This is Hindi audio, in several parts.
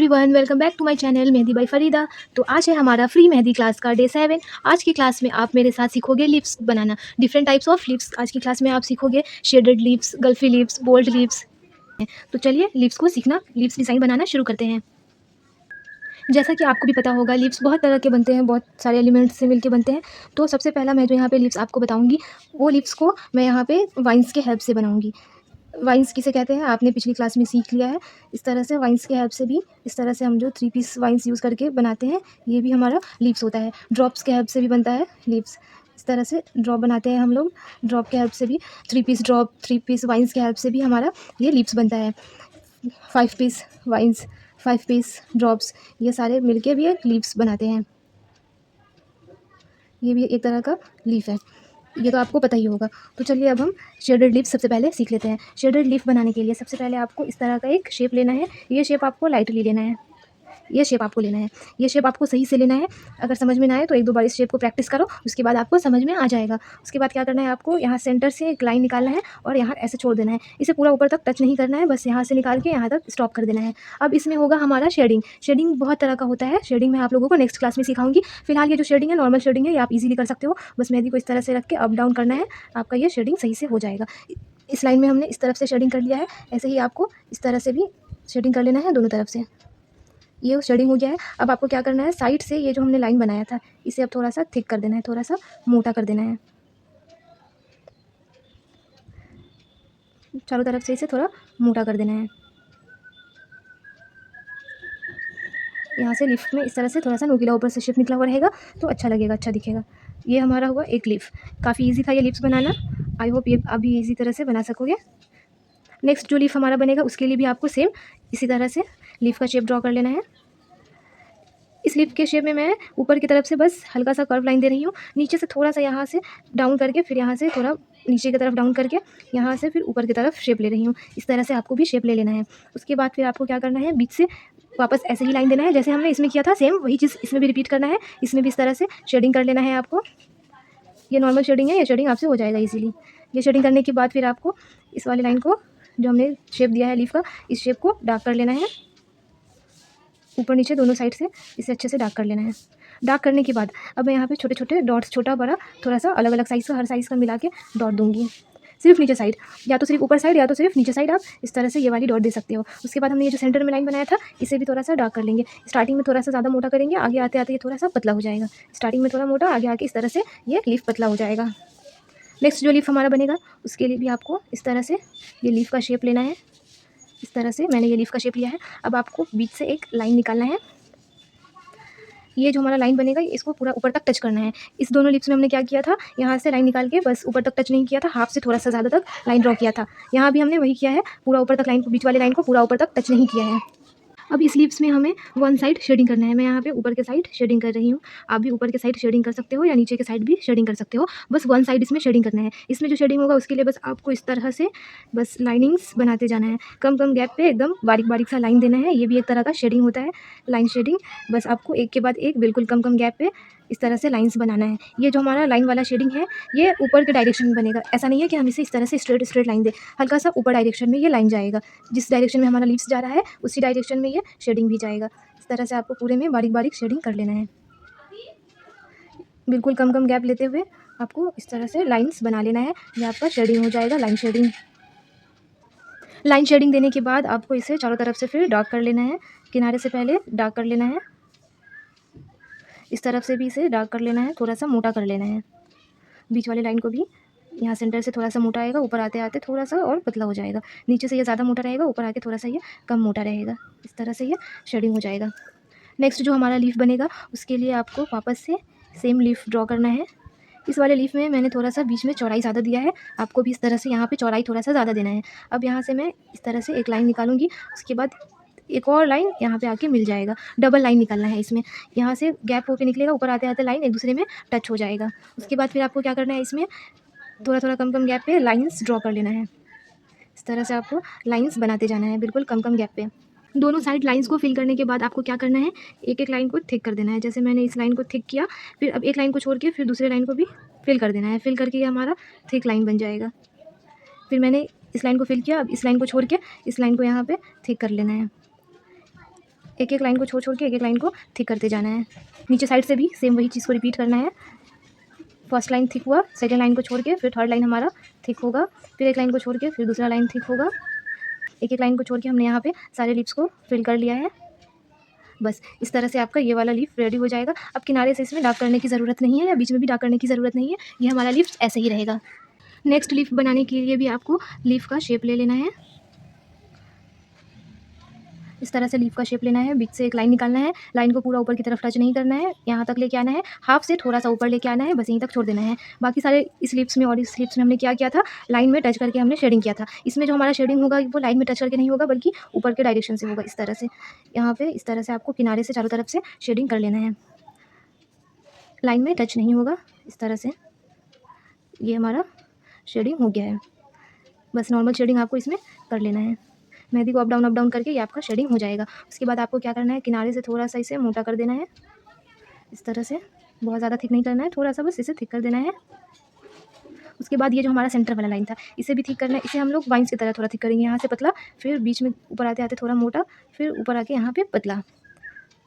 Everyone, welcome back to my channel mehndi by Farida. तो आज है हमारा फ्री मेहंदी क्लास का डे 7। आज की क्लास में आप मेरे साथ सीखोगे लिप्स बनाना, डिफरेंट टाइप्स ऑफ लिप्स। आज की क्लास में आप सीखोगे शेडेड लिप्स, गल्फी लिप्स, बोल्ड लिप्स। तो चलिए लिप्स को सीखना, लिप्स डिज़ाइन बनाना शुरू करते हैं। जैसा कि आपको भी पता होगा, लिप्स बहुत तरह के बनते हैं, बहुत सारे एलिमेंट्स से मिलके बनते हैं। तो सबसे पहला मैं जो यहाँ पे लिप्स आपको बताऊँगी, वो लिप्स को मैं यहाँ पे वाइन्स के हेल्प से बनाऊँगी। वाइन्स किसे कहते हैं आपने पिछली क्लास में सीख लिया है। इस तरह से वाइन्स के हेल्प से भी, इस तरह से हम जो 3 पीस वाइन्स यूज़ करके बनाते हैं, ये भी हमारा लिप्स होता है। ड्रॉप्स के हेल्प से भी बनता है लिप्स। इस तरह से ड्रॉप बनाते हैं हम लोग, ड्रॉप के हेल्प से भी। 3 पीस ड्रॉप, 3 पीस वाइन्स के हेल्प से भी हमारा ये लिप्स बनता है। 5 पीस वाइन्स, 5 पीस ड्रॉप्स, ये सारे मिलके भी एक लिप्स बनाते हैं। ये भी एक तरह का लीफ है, ये तो आपको पता ही होगा। तो चलिए अब हम शेडेड लीफ सबसे पहले सीख लेते हैं। शेडेड लीफ बनाने के लिए सबसे पहले आपको इस तरह का एक शेप लेना है। ये शेप आपको लाइटली लेना है, ये शेप आपको लेना है, ये शेप आपको सही से लेना है। अगर समझ में ना आए तो 1-2 बार इस शेप को प्रैक्टिस करो, उसके बाद आपको समझ में आ जाएगा। उसके बाद क्या करना है, आपको यहाँ सेंटर से एक लाइन निकालना है और यहाँ ऐसे छोड़ देना है। इसे पूरा ऊपर तक टच नहीं करना है, बस यहाँ से निकाल के यहाँ तक स्टॉप कर देना है। अब इसमें होगा हमारा शेडिंग। शेडिंग बहुत तरह का होता है, शेडिंग मैं आप लोगों को नेक्स्ट क्लास में सिखाऊंगी। फिलहाल ये जो शेडिंग है नॉर्मल शेडिंग है, ये आप इजीली कर सकते हो। बस मेहंदी को इस तरह से रख के अप डाउन करना है, आपका ये शेडिंग सही से हो जाएगा। इस लाइन में हमने इस तरफ से शेडिंग कर लिया है, ऐसे ही आपको इस तरह से भी शेडिंग कर लेना है दोनों तरफ से। ये शेडिंग हो गया है। अब आपको क्या करना है, साइड से ये जो हमने लाइन बनाया था, इसे अब थोड़ा सा थिक कर देना है, थोड़ा सा मोटा कर देना है। चारों तरफ से इसे थोड़ा मोटा कर देना है। यहाँ से लिफ्ट में इस तरह से थोड़ा सा नोकीला ऊपर से शेप निकला हुआ रहेगा तो अच्छा लगेगा, अच्छा दिखेगा। ये हमारा हुआ एक लिफ। काफ़ी ईजी था ये लिप्स बनाना। आई होप ये आप भी ईजी तरह से बना सकोगे। नेक्स्ट जो लीफ हमारा बनेगा उसके लिए भी आपको सेम इसी तरह से लीफ का शेप ड्रॉ कर लेना है। इस लिप के शेप में मैं ऊपर की तरफ से बस हल्का सा कर्व लाइन दे रही हूँ, नीचे से थोड़ा सा यहाँ से डाउन करके, फिर यहाँ से थोड़ा नीचे की तरफ डाउन करके, यहाँ से फिर ऊपर की तरफ शेप ले रही हूँ। इस तरह से आपको भी शेप ले लेना है। उसके बाद फिर आपको क्या करना है, बीच से वापस ऐसे ही लाइन देना है जैसे हमने इसमें किया था, सेम वही चीज़ इसमें भी रिपीट करना है। इसमें भी इस तरह से शेडिंग कर लेना है आपको। ये नॉर्मल शेडिंग है, ये शेडिंग आपसे हो जाएगा इजीली। ये शेडिंग करने के बाद फिर आपको इस वाले लाइन को, जो हमने शेप दिया है लीफ का, इस शेप को डार्क कर लेना है। ऊपर नीचे दोनों साइड से इसे अच्छे से डार्क कर लेना है। डार्क करने के बाद अब मैं यहाँ पे छोटे छोटे डॉट्स, छोटा बड़ा थोड़ा सा अलग अलग साइज़ का, हर साइज़ का मिला के डॉट दूंगी। सिर्फ नीचे साइड, या तो सिर्फ ऊपर साइड या तो सिर्फ नीचे साइड, आप इस तरह से ये वाली डॉट दे सकते हो। उसके बाद हमने ये जो सेंटर में लाइन बनाया था, इसे भी थोड़ा सा डार्क कर लेंगे। स्टार्टिंग में थोड़ा सा ज़्यादा मोटा करेंगे, आगे आते आते ये थोड़ा सा पतला हो जाएगा। स्टार्टिंग में थोड़ा मोटा, आगे आके इस तरह से ये लीफ पतला हो जाएगा। नेक्स्ट जो लीफ हमारा बनेगा उसके लिए भी आपको इस तरह से ये लीफ का शेप लेना है। इस तरह से मैंने ये लीफ का शेप लिया है। अब आपको बीच से एक लाइन निकालना है। ये जो हमारा लाइन बनेगा इसको पूरा ऊपर तक टच करना है। इस दोनों लिप्स में हमने क्या किया था, यहाँ से लाइन निकाल के बस ऊपर तक टच नहीं किया था, हाफ से थोड़ा सा ज़्यादा तक लाइन ड्रॉ किया था। यहाँ भी हमने वही किया है, पूरा ऊपर तक लाइन को, बीच वाली लाइन को पूरा ऊपर तक टच नहीं किया है। अब इस लिप्स में हमें वन साइड शेडिंग करना है। मैं यहाँ पे ऊपर के साइड शेडिंग कर रही हूँ, आप भी ऊपर के साइड शेडिंग कर सकते हो या नीचे के साइड भी शेडिंग कर सकते हो। बस वन साइड इसमें शेडिंग करना है। इसमें जो शेडिंग होगा उसके लिए बस आपको इस तरह से बस लाइनिंग्स बनाते जाना है। कम कम गैप पे एकदम बारीक बारीक सा लाइन देना है। ये भी एक तरह का शेडिंग होता है, लाइन शेडिंग। बस आपको एक के बाद एक बिल्कुल कम कम गैप पे इस तरह से लाइंस बनाना है। ये जो हमारा लाइन वाला शेडिंग है, ये ऊपर के डायरेक्शन में बनेगा। ऐसा नहीं है कि हम इसे इस तरह से स्ट्रेट स्ट्रेट लाइन दें, हल्का सा ऊपर डायरेक्शन में ये लाइन जाएगा। जिस डायरेक्शन में हमारा लिप्स जा रहा है उसी डायरेक्शन में ये शेडिंग भी जाएगा। इस तरह से आपको पूरे में बारीक बारीक शेडिंग कर लेना है। बिल्कुल कम कम गैप लेते हुए आपको इस तरह से लाइंस बना लेना है। ये आपका शेडिंग हो जाएगा, लाइन शेडिंग। लाइन शेडिंग देने के बाद आपको इसे चारों तरफ से फिर डार्क कर लेना है। किनारे से पहले डार्क कर लेना है, इस तरफ से भी इसे डार्क कर लेना है, थोड़ा सा मोटा कर लेना है। बीच वाली लाइन को भी यहाँ सेंटर से थोड़ा सा मोटा आएगा, ऊपर आते आते थोड़ा सा और पतला हो जाएगा। नीचे से ये ज़्यादा मोटा रहेगा, ऊपर आके थोड़ा सा ये कम मोटा रहेगा। इस तरह से ये शेडिंग हो जाएगा। नेक्स्ट जो हमारा लीफ बनेगा उसके लिए आपको वापस से सेम लीफ ड्रॉ करना है। इस वाले लीफ में मैंने थोड़ा सा बीच में चौड़ाई ज़्यादा दिया है, आपको भी इस तरह से यहाँ पे चौड़ाई थोड़ा सा ज़्यादा देना है। अब यहाँ से मैं इस तरह से एक लाइन निकालूंगी, उसके बाद एक और लाइन यहाँ पे आके मिल जाएगा। डबल लाइन निकालना है इसमें, यहाँ से गैप होके निकलेगा, ऊपर आते आते लाइन एक दूसरे में टच हो जाएगा। उसके बाद फिर आपको क्या करना है, इसमें थोड़ा थोड़ा कम कम गैप पे लाइंस ड्रॉ कर लेना है। इस तरह से आपको लाइंस बनाते जाना है, बिल्कुल कम कम गैप पे। दोनों साइड लाइंस को फिल करने के बाद आपको क्या करना है, एक एक लाइन को थिक कर देना है। जैसे मैंने इस लाइन को थिक किया, फिर अब एक लाइन को छोड़ के फिर दूसरे लाइन को भी फिल कर देना है। फिल करके ये हमारा थिक लाइन बन जाएगा। फिर मैंने इस लाइन को फिल किया, अब इस लाइन को छोड़ के इस लाइन को यहाँ पे थिक कर लेना है। एक एक लाइन को छोड़ छोड़ के एक एक लाइन को थिक करते जाना है। नीचे साइड से भी सेम वही चीज़ को रिपीट करना है। फर्स्ट लाइन थिक हुआ, सेकंड लाइन को छोड़ के फिर थर्ड लाइन हमारा थिक होगा, फिर एक लाइन को छोड़ के फिर दूसरा लाइन थिक होगा। एक एक लाइन को छोड़ के हमने यहाँ पे सारे लिप्स को फिल कर लिया है। बस इस तरह से आपका ये वाला लीफ रेडी हो जाएगा। अब किनारे से इसमें डार्क करने की ज़रूरत नहीं है या बीच में भी डार्क करने की ज़रूरत नहीं है, ये हमारा लीफ ऐसे ही रहेगा। नेक्स्ट लीफ बनाने के लिए भी आपको लीफ का शेप ले लेना है। इस तरह से लीफ का शेप लेना है, बीच से एक लाइन निकालना है, लाइन को पूरा ऊपर की तरफ टच नहीं करना है, यहाँ तक लेके आना है, हाफ से थोड़ा सा ऊपर लेके आना है, बस यहीं तक छोड़ देना है। बाकी सारे इस लिप्स में और इस लिप्स में हमने क्या किया था, लाइन में टच करके हमने शेडिंग किया था। इसमें जो हमारा शेडिंग होगा वो लाइन में टच करके नहीं होगा बल्कि ऊपर के डायरेक्शन से होगा। इस तरह से यहाँ पे इस तरह से आपको किनारे से चारों तरफ से शेडिंग कर लेना है, लाइन में टच नहीं होगा। इस तरह से ये हमारा शेडिंग हो गया है। बस नॉर्मल शेडिंग आपको इसमें कर लेना है। मेहंदी को अप डाउन करके ये आपका शेडिंग हो जाएगा। उसके बाद आपको क्या करना है, किनारे से थोड़ा सा इसे मोटा कर देना है। इस तरह से बहुत ज़्यादा थिक नहीं करना है, थोड़ा सा बस इसे थिक कर देना है। उसके बाद ये जो हमारा सेंटर वाला लाइन था इसे भी थिक करना है। इसे हम लोग वाइन्स की तरह थोड़ा थिक करेंगे, यहाँ से पतला, फिर बीच में ऊपर आते आते थोड़ा मोटा, फिर ऊपर आके यहाँ पे पतला।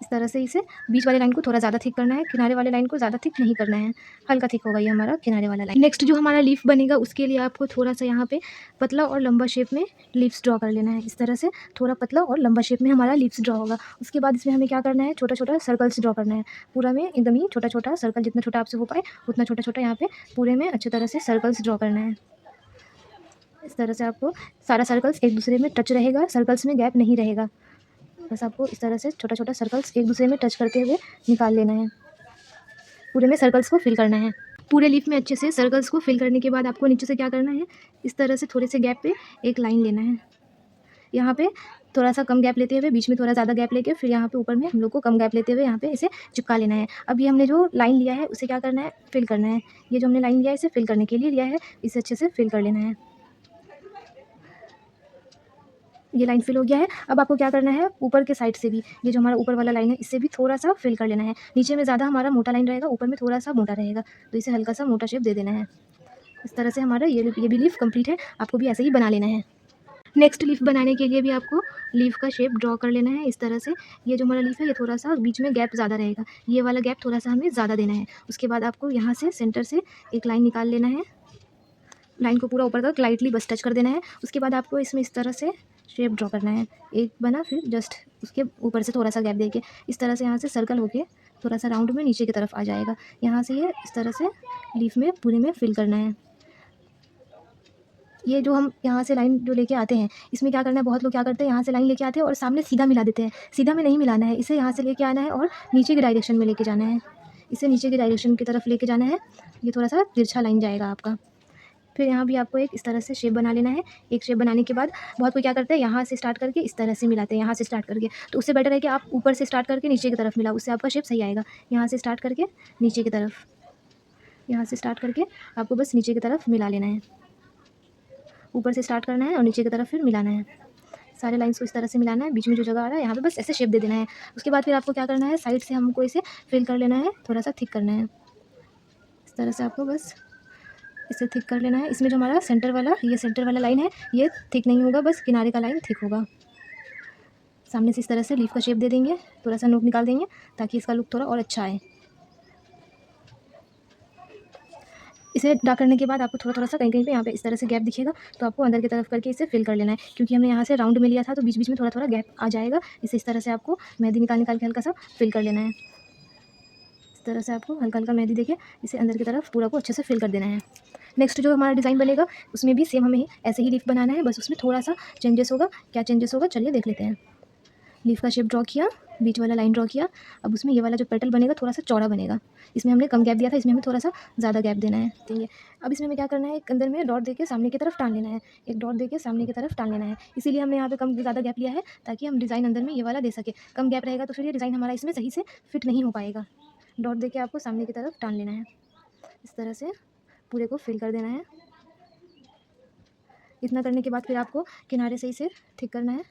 इस तरह से इसे बीच वाले लाइन को थोड़ा ज़्यादा थिक करना है, किनारे वाले लाइन को ज़्यादा थिक नहीं करना है, हल्का थिक होगा ये हमारा किनारे वाला लाइन। नेक्स्ट जो हमारा लीफ बनेगा उसके लिए आपको थोड़ा सा यहाँ पे पतला और लंबा शेप में लीव्स ड्रॉ कर लेना है। इस तरह से थोड़ा पतला और लंबा शेप में हमारा लीव्स ड्रॉ होगा। उसके बाद इसमें हमें क्या करना है, छोटा छोटा सर्कल्स ड्रॉ करना है। पूरा में एकदम ही छोटा छोटा सर्कल, जितना छोटा आपसे हो पाए उतना छोटा छोटा यहाँ पे पूरे में अच्छी तरह से सर्कल्स ड्रॉ करना है। इस तरह से आपको सारा सर्कल्स एक दूसरे में टच रहेगा, सर्कल्स में गैप नहीं रहेगा। बस आपको इस तरह से छोटा छोटा सर्कल्स एक दूसरे में टच करते हुए निकाल लेना है। पूरे में सर्कल्स को फिल करना है। पूरे लीफ में अच्छे से सर्कल्स को फिल करने के बाद आपको नीचे से क्या करना है, इस तरह से थोड़े से गैप पे एक लाइन लेना है। यहाँ पे थोड़ा सा कम गैप लेते हुए, बीच में थोड़ा ज़्यादा गैप लेके फिर यहाँ पे ऊपर में हम लोग को कम गैप लेते हुए यहाँ पे इसे चिपका लेना है। अब ये हमने जो लाइन लिया है उसे क्या करना है, फिल करना है। ये जो हमने लाइन लिया है इसे फिल करने के लिए लिया है, इसे अच्छे से फिल कर लेना है। ये लाइन फिल हो गया है। अब आपको क्या करना है, ऊपर के साइड से भी ये जो हमारा ऊपर वाला लाइन है इससे भी थोड़ा सा फिल कर लेना है। नीचे में ज़्यादा हमारा मोटा लाइन रहेगा, ऊपर में थोड़ा सा मोटा रहेगा, तो इसे हल्का सा मोटा शेप दे देना है। इस तरह से हमारा ये भी लीफ कंप्लीट है। आपको भी ऐसे ही बना लेना है। नेक्स्ट लीफ बनाने के लिए भी आपको लीफ का शेप ड्रॉ कर लेना है। इस तरह से ये जो हमारा लीफ है ये थोड़ा सा बीच में गैप ज़्यादा रहेगा, ये वाला गैप थोड़ा सा हमें ज़्यादा देना है। उसके बाद आपको यहाँ से सेंटर से एक लाइन निकाल लेना है, लाइन को पूरा ऊपर तक लाइटली बस टच कर देना है। उसके बाद आपको इसमें इस तरह से शेप ड्रॉ करना है। एक बना, फिर जस्ट उसके ऊपर से थोड़ा सा गैप देके इस तरह से यहाँ से सर्कल होके थोड़ा सा राउंड में नीचे की तरफ आ जाएगा। यहाँ से ये इस तरह से लीफ में पूरे में फिल करना है। ये जो हम यहाँ से लाइन जो लेके आते हैं इसमें क्या करना है, बहुत लोग क्या करते हैं यहाँ से लाइन लेके आते हैं और सामने सीधा मिला देते हैं। सीधा में नहीं मिलाना है, इसे यहाँ से लेके आना है और नीचे की डायरेक्शन में लेके जाना है। इसे नीचे की डायरेक्शन की तरफ लेके जाना है। ये थोड़ा सा तिरछा लाइन जाएगा आपका। फिर यहाँ भी आपको एक इस तरह से शेप बना लेना है। एक शेप बनाने के बाद बहुत कोई क्या करते हैं, यहाँ से स्टार्ट करके इस तरह से मिलाते हैं, यहाँ से स्टार्ट करके। तो उससे बेटर है कि आप ऊपर से स्टार्ट करके नीचे की तरफ मिलाओ, उससे आपका शेप सही आएगा। यहाँ से स्टार्ट करके नीचे की तरफ, यहाँ से स्टार्ट करके आपको बस नीचे की तरफ मिला लेना है। ऊपर से स्टार्ट करना है और नीचे की तरफ फिर मिलाना है। सारे लाइन्स को इस तरह से मिलाना है। बीच में जो जगह आ रहा है यहाँ पे बस ऐसे शेप दे देना है। उसके बाद फिर आपको क्या करना है, साइड से हमको इसे फिल कर लेना है, थोड़ा सा थिक करना है। इस तरह से आपको बस इसे थिक कर लेना है। इसमें जो हमारा सेंटर वाला लाइन है ये थिक नहीं होगा, बस किनारे का लाइन थिक होगा। सामने से इस तरह से लीफ का शेप दे देंगे, थोड़ा सा नोक निकाल देंगे ताकि इसका लुक थोड़ा और अच्छा आए। इसे डार्क करने के बाद आपको थोड़ा थोड़ा सा कहीं कहीं पे यहाँ पे इस तरह से गैप दिखेगा, तो आपको अंदर की तरफ करके इसे फिल कर लेना है। क्योंकि हमने यहाँ से राउंड में लिया था तो बीच बीच में थोड़ा थोड़ा गैप आ जाएगा। इसे इस तरह से आपको मेहंदी निकाल के हल्का सा फिल कर लेना है। इस तरह से आपको हल्का हल्का मेहंदी देके इसे अंदर की तरफ पूरा को अच्छे से फिल कर देना है। नेक्स्ट जो हमारा डिज़ाइन बनेगा उसमें भी सेम हमें ऐसे ही लीफ बनाना है, बस उसमें थोड़ा सा चेंजेस होगा। क्या चेंजेस होगा चलिए देख लेते हैं। लीफ का शेप ड्रॉ किया, बीच वाला लाइन ड्रॉ किया। अब उसमें ये वाला जो पेटल बनेगा थोड़ा सा चौड़ा बनेगा। इसमें हमने कम गैप दिया था, इसमें हमें थोड़ा सा ज़्यादा गैप देना है। ठीक है, अब इसमें हमें क्या करना है, एक अंदर में डॉट देके सामने की तरफ टान लेना है। एक डॉट देके सामने की तरफ टान लेना है। इसीलिए हमने यहाँ पे कम ज़्यादा गैप लिया है ताकि हम डिज़ाइन अंदर में ये वाला दे सके। कम गैप रहेगा तो फिर ये डिज़ाइन हमारा इसमें सही से फिट नहीं हो पाएगा। डॉट देके आपको सामने की तरफ टान लेना है। इस तरह से पूरे को फिल कर देना है। इतना करने के बाद फिर आपको किनारे से इसे थिक करना है।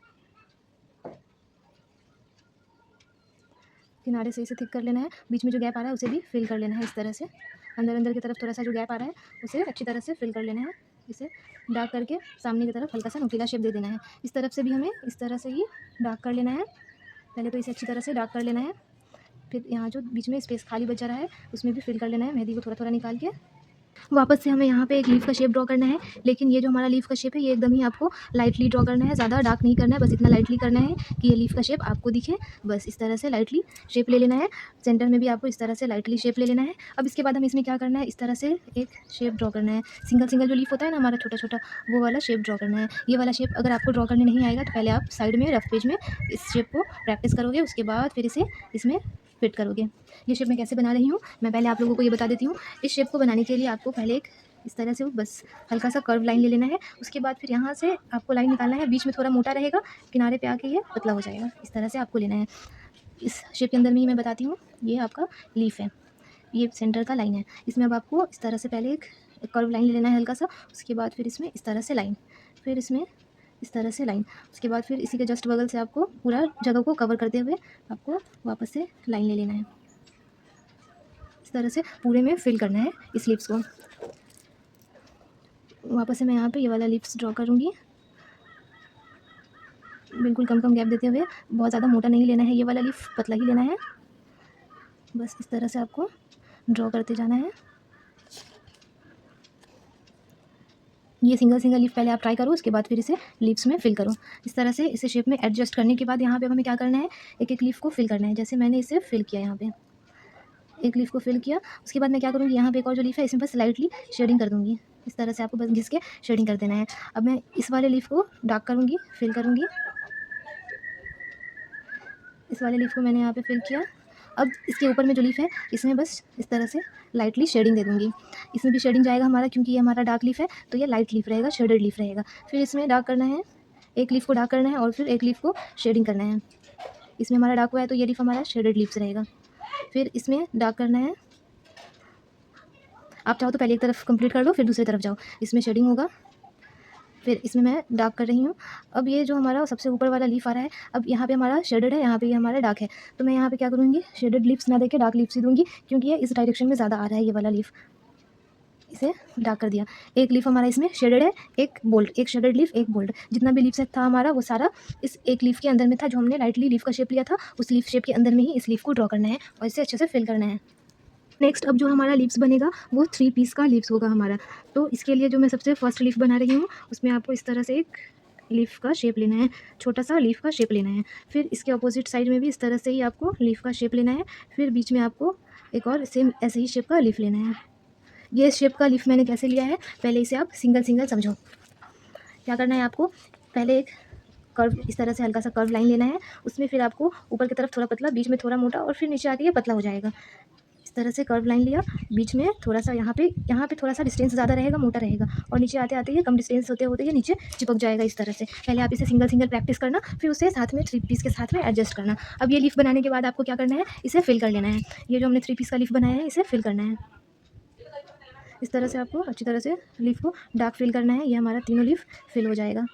किनारे से इसे थिक कर लेना है। बीच में जो गैप आ रहा है उसे भी फिल कर लेना है। इस तरह से अंदर अंदर की तरफ थोड़ा सा जो गैप आ रहा है उसे अच्छी तरह से फिल कर लेना है। इसे डार्क करके सामने की तरफ हल्का सा नुकीला शेप दे देना है। इस तरफ से भी हमें इस तरह से ही डार्क कर लेना है। पहले तो इसे अच्छी तरह से डार्क कर लेना है। फिर यहाँ जो बीच में स्पेस खाली बचा रहा है उसमें भी फिल कर लेना है मेहंदी को थोड़ा थोड़ा निकाल के। वापस से हमें यहाँ पे एक लीफ का शेप ड्रॉ करना है, लेकिन ये जो हमारा लीफ का शेप है ये एकदम ही आपको लाइटली ड्रॉ करना है, ज़्यादा डार्क नहीं करना है, बस इतना लाइटली करना है कि ये लीफ का शेप आपको दिखे। बस इस तरह से लाइटली शेप ले लेना है। सेंटर में भी आपको इस तरह से लाइटली शेप ले लेना है। अब इसके बाद हमें इसमें क्या करना है, इस तरह से एक शेप ड्रॉ करना है। सिंगल सिंगल जो लीफ होता है ना हमारा छोटा छोटा, वो वाला शेप ड्रॉ करना है। ये वाला शेप अगर आपको ड्रॉ करने नहीं आएगा तो पहले आप साइड में रफ पेज में इस शेप को प्रैक्टिस करोगे, उसके बाद फिर इसे इसमें फिट करोगे। ये शेप मैं कैसे बना रही हूँ मैं पहले आप लोगों को ये बता देती हूँ। इस शेप को बनाने के लिए आपको पहले एक इस तरह से बस हल्का सा कर्व लाइन ले लेना है। उसके बाद फिर यहाँ से आपको लाइन निकालना है, बीच में थोड़ा मोटा रहेगा, किनारे पे आके ये पतला हो जाएगा। इस तरह से आपको लेना है। इस शेप के अंदर में ही मैं बताती हूँ, ये आपका लीफ है, ये सेंटर का लाइन है। इसमें अब आपको इस तरह से पहले एक कर्व लाइन ले लेना है हल्का सा, उसके बाद फिर इसमें इस तरह से लाइन, फिर इसमें इस तरह से लाइन, उसके बाद फिर इसी के जस्ट बगल से आपको पूरा जगह को कवर करते हुए आपको वापस से लाइन ले लेना है। इस तरह से पूरे में फिल करना है इस लिप्स को। वापस से मैं यहाँ पे ये वाला लिप्स ड्रॉ करूँगी, बिल्कुल कम कम गैप देते हुए। बहुत ज़्यादा मोटा नहीं लेना है, ये वाला लिप पतला ही लेना है। बस इस तरह से आपको ड्रॉ करते जाना है। ये सिंगल सिंगल लीफ पहले आप ट्राई करो, उसके बाद फिर इसे लीव्स में फिल करो। इस तरह से इसे शेप में एडजस्ट करने के बाद यहाँ पे हमें क्या करना है, एक एक लीफ को फिल करना है। जैसे मैंने इसे फिल किया, यहाँ पे एक लीफ को फिल किया, उसके बाद मैं क्या करूँगी, यहाँ पे एक और जो लीफ है इसमें बस लाइटली शेडिंग कर दूँगी। इस तरह से आपको बस घिस के शेडिंग कर देना है। अब मैं इस वाले लीफ को डार्क करूँगी, फिल करूँगी। इस वाले लीफ को मैंने यहाँ पे फिल किया। अब इसके ऊपर में जो लीफ है इसमें बस इस तरह से लाइटली शेडिंग दे दूँगी। इसमें भी शेडिंग जाएगा हमारा, क्योंकि ये हमारा डार्क लीफ है तो ये लाइट लीफ रहेगा, शेडेड लीफ रहेगा। फिर इसमें डार्क करना है, एक लीफ को डार्क करना है और फिर एक लीफ को शेडिंग करना है। इसमें हमारा डार्क हुआ है तो ये लीफ हमारा शेडेड लीफ से रहेगा। फिर इसमें डार्क करना है। आप चाहो तो पहले एक तरफ कंप्लीट कर लो, फिर दूसरी तरफ जाओ, इसमें शेडिंग होगा। फिर इसमें मैं डार्क कर रही हूँ। अब ये जो हमारा सबसे ऊपर वाला लीफ आ रहा है, अब यहाँ पे हमारा शेडेड है, यहाँ पे ये हमारा डार्क है, तो मैं यहाँ पे क्या करूँगी, शेडेड लीव्स ना देके डार्क लीव्स ही दूँगी, क्योंकि ये इस डायरेक्शन में ज़्यादा आ रहा है ये वाला लीफ। इसे डार्क कर दिया। एक लीफ हमारा इसमें शेडेड है, एक बोल्ड, एक शेडेड लीफ, एक बोल्ड। जितना भी लीफ सेट था हमारा वो सारा इस एक लीफ के अंदर में था, जो हमने लाइटली लीफ का शेप लिया था, उस लीफ शेप के अंदर में ही इस लीफ को ड्रॉ करना है और इसे अच्छे से फिल करना है। नेक्स्ट अब जो हमारा लीव्स बनेगा वो 3 पीस का लीव्स होगा हमारा। तो इसके लिए जो मैं सबसे फर्स्ट लीफ बना रही हूँ उसमें आपको इस तरह से एक लीफ का शेप लेना है, छोटा सा लीफ का शेप लेना है। फिर इसके अपोजिट साइड में भी इस तरह से ही आपको लीफ का शेप लेना है। फिर बीच में आपको एक और सेम ऐसे ही शेप का लीफ लेना है। ये शेप का लीफ मैंने कैसे लिया है, पहले इसे आप सिंगल सिंगल समझो। क्या करना है आपको, पहले एक कर्व, इस तरह से हल्का सा कर्व लाइन लेना है। उसमें फिर आपको ऊपर की तरफ थोड़ा पतला, बीच में थोड़ा मोटा और फिर नीचे आके ये पतला हो जाएगा। इस तरह से कर्व लाइन लिया, बीच में थोड़ा सा यहाँ पे थोड़ा सा डिस्टेंस ज़्यादा रहेगा, मोटा रहेगा, और नीचे आते आते ये कम डिस्टेंस होते होते ये नीचे चिपक जाएगा। इस तरह से पहले आप इसे सिंगल सिंगल प्रैक्टिस करना, फिर उसे साथ में 3 पीस के साथ में एडजस्ट करना। अब ये लीफ बनाने के बाद आपको क्या करना है, इसे फिल कर लेना है। ये जो हमने 3 पीस का लीफ बनाया है इसे फिल करना है। इस तरह से आपको अच्छी तरह से लीफ को डार्क फिल करना है। ये हमारा तीनों लीफ फिल हो जाएगा।